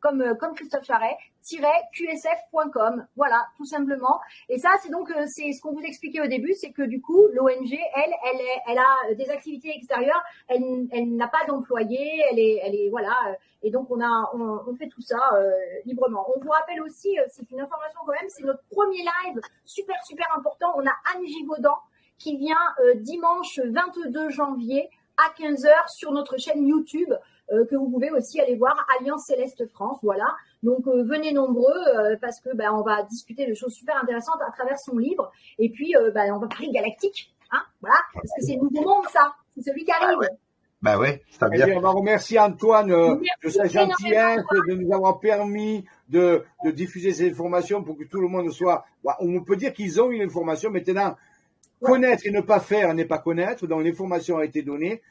comme Christophe Charret -qsf.com. Voilà, tout simplement. Et ça, c'est donc c'est ce qu'on vous expliquait au début, c'est que du coup, l'ONG, elle a des activités extérieures, elle n'a pas d'employés, elle est voilà. Et donc on fait tout ça librement. On vous rappelle aussi, c'est une information quand même, c'est notre premier live super important. On a Anne Givaudan qui vient dimanche 22 janvier à 15h sur notre chaîne YouTube. Que vous pouvez aussi aller voir, Alliance Céleste France, voilà. Donc venez nombreux parce que on va discuter de choses super intéressantes à travers son livre. Et puis on va parler galactique, hein, voilà, parce que c'est le nouveau monde ça, c'est celui qui arrive. Bah ouais, ça vient. On va remercier Antoine de sa gentillesse, de nous avoir permis de diffuser ces informations pour que tout le monde soit. On peut dire qu'ils ont une information maintenant. Connaître et ne pas faire n'est pas connaître. Donc l'information a été donnée.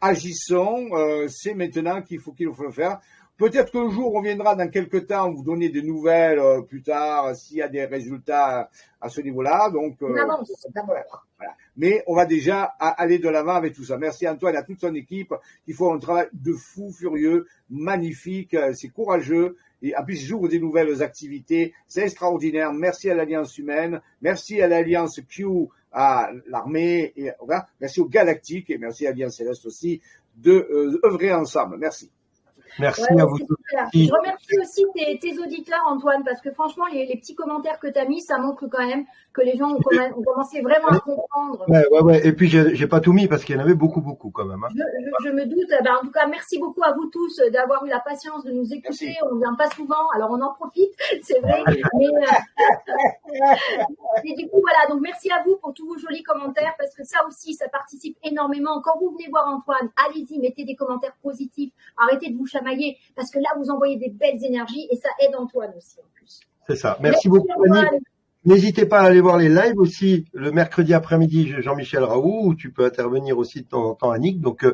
Agissons, c'est maintenant qu'il faut le faire. Peut-être qu'un jour, on viendra dans quelques temps vous donner des nouvelles plus tard, s'il y a des résultats à ce niveau-là. Donc, on avance d'abord. Voilà. Mais on va déjà aller de l'avant avec tout ça. Merci Antoine et à toute son équipe qui font un travail de fou furieux, magnifique, c'est courageux. Et en plus, ils ouvrent des nouvelles activités. C'est extraordinaire. Merci à l'Alliance humaine. Merci à l'Alliance Q, à l'armée. Et voilà. Merci aux Galactiques et merci à l'Alliance Céleste aussi de œuvrer ensemble. Merci. Merci à vous tous. Je remercie aussi tes auditeurs, Antoine, parce que franchement, les petits commentaires que tu as mis, ça montre quand même que les gens ont commencé vraiment à comprendre. Ouais. Et puis, j'ai pas tout mis parce qu'il y en avait beaucoup quand même. Hein. Je me doute. En tout cas, merci beaucoup à vous tous d'avoir eu la patience de nous écouter. Merci. On ne vient pas souvent, alors on en profite, c'est vrai. Mais du coup, voilà. Donc, merci à vous pour tous vos jolis commentaires, parce que ça aussi, ça participe énormément. Quand vous venez voir Antoine, allez-y, mettez des commentaires positifs. Arrêtez de vous chamailler, parce que là, vous envoyez des belles énergies et ça aide Antoine aussi, en plus. C'est ça. Merci beaucoup, Annie. N'hésitez pas à aller voir les lives aussi le mercredi après-midi, Jean-Michel Raoult, où tu peux intervenir aussi de temps en temps, Annick. Donc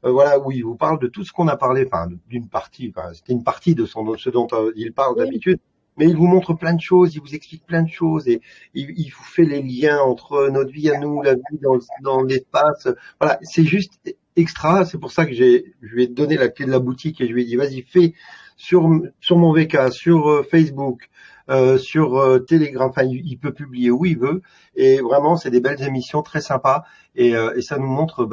voilà, où il vous parle de tout ce qu'on a parlé, d'une partie, c'était une partie de ce dont il parle d'habitude, mais il vous montre plein de choses, il vous explique plein de choses et il vous fait les liens entre notre vie à nous, la vie dans l'espace. Voilà, c'est juste extra. C'est pour ça que je lui ai donné la clé de la boutique et je lui ai dit vas-y, fais sur mon VK, sur Facebook. Sur Telegram, il peut publier où il veut et vraiment c'est des belles émissions très sympas et ça nous montre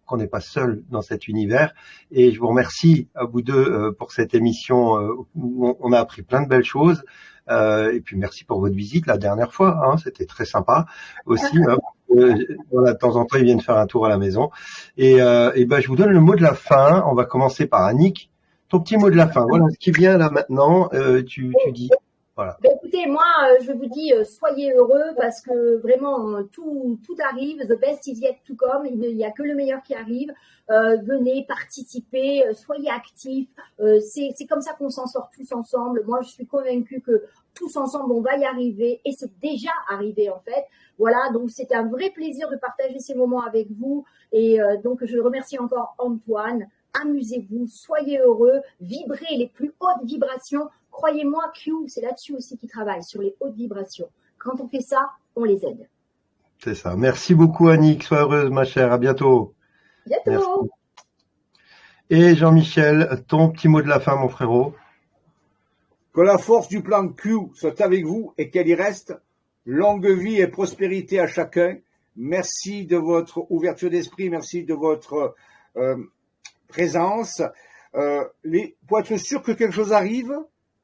qu'on n'est pas seul dans cet univers et je vous remercie à vous deux pour cette émission où on a appris plein de belles choses et puis merci pour votre visite la dernière fois, hein, c'était très sympa aussi. Voilà, de temps en temps ils viennent faire un tour à la maison et je vous donne le mot de la fin. On va commencer par Annick, ton petit mot de la fin. Voilà ce qui vient là maintenant. Tu dis. Voilà. Écoutez, moi, je vous dis, soyez heureux parce que vraiment, tout arrive. The best is yet to come. Il n'y a que le meilleur qui arrive. Venez participer, soyez actifs. C'est comme ça qu'on s'en sort tous ensemble. Moi, je suis convaincue que tous ensemble, on va y arriver et c'est déjà arrivé en fait. Voilà, donc c'était un vrai plaisir de partager ces moments avec vous. Et donc, je remercie encore Antoine. Amusez-vous, soyez heureux, vibrez les plus hautes vibrations. Croyez-moi, Q, c'est là-dessus aussi qu'ils travaillent, sur les hautes vibrations. Quand on fait ça, on les aide. C'est ça. Merci beaucoup, Annick. Sois heureuse, ma chère. À bientôt. Bientôt. Merci. Et Jean-Michel, ton petit mot de la fin, mon frérot. Que la force du plan Q soit avec vous et qu'elle y reste. Longue vie et prospérité à chacun. Merci de votre ouverture d'esprit. Merci de votre présence. Pour être sûr que quelque chose arrive,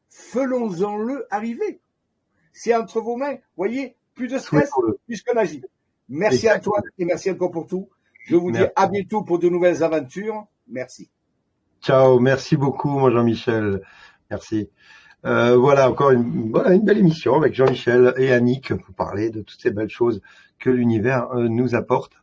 faisons-le arriver. C'est entre vos mains. Voyez, plus de stress, plus qu'on agit. Merci Antoine et merci encore pour tout. Je vous dis à bientôt pour de nouvelles aventures. Merci. Ciao, merci beaucoup, mon Jean-Michel. Merci. Voilà encore une belle émission avec Jean-Michel et Annick pour parler de toutes ces belles choses que l'univers nous apporte.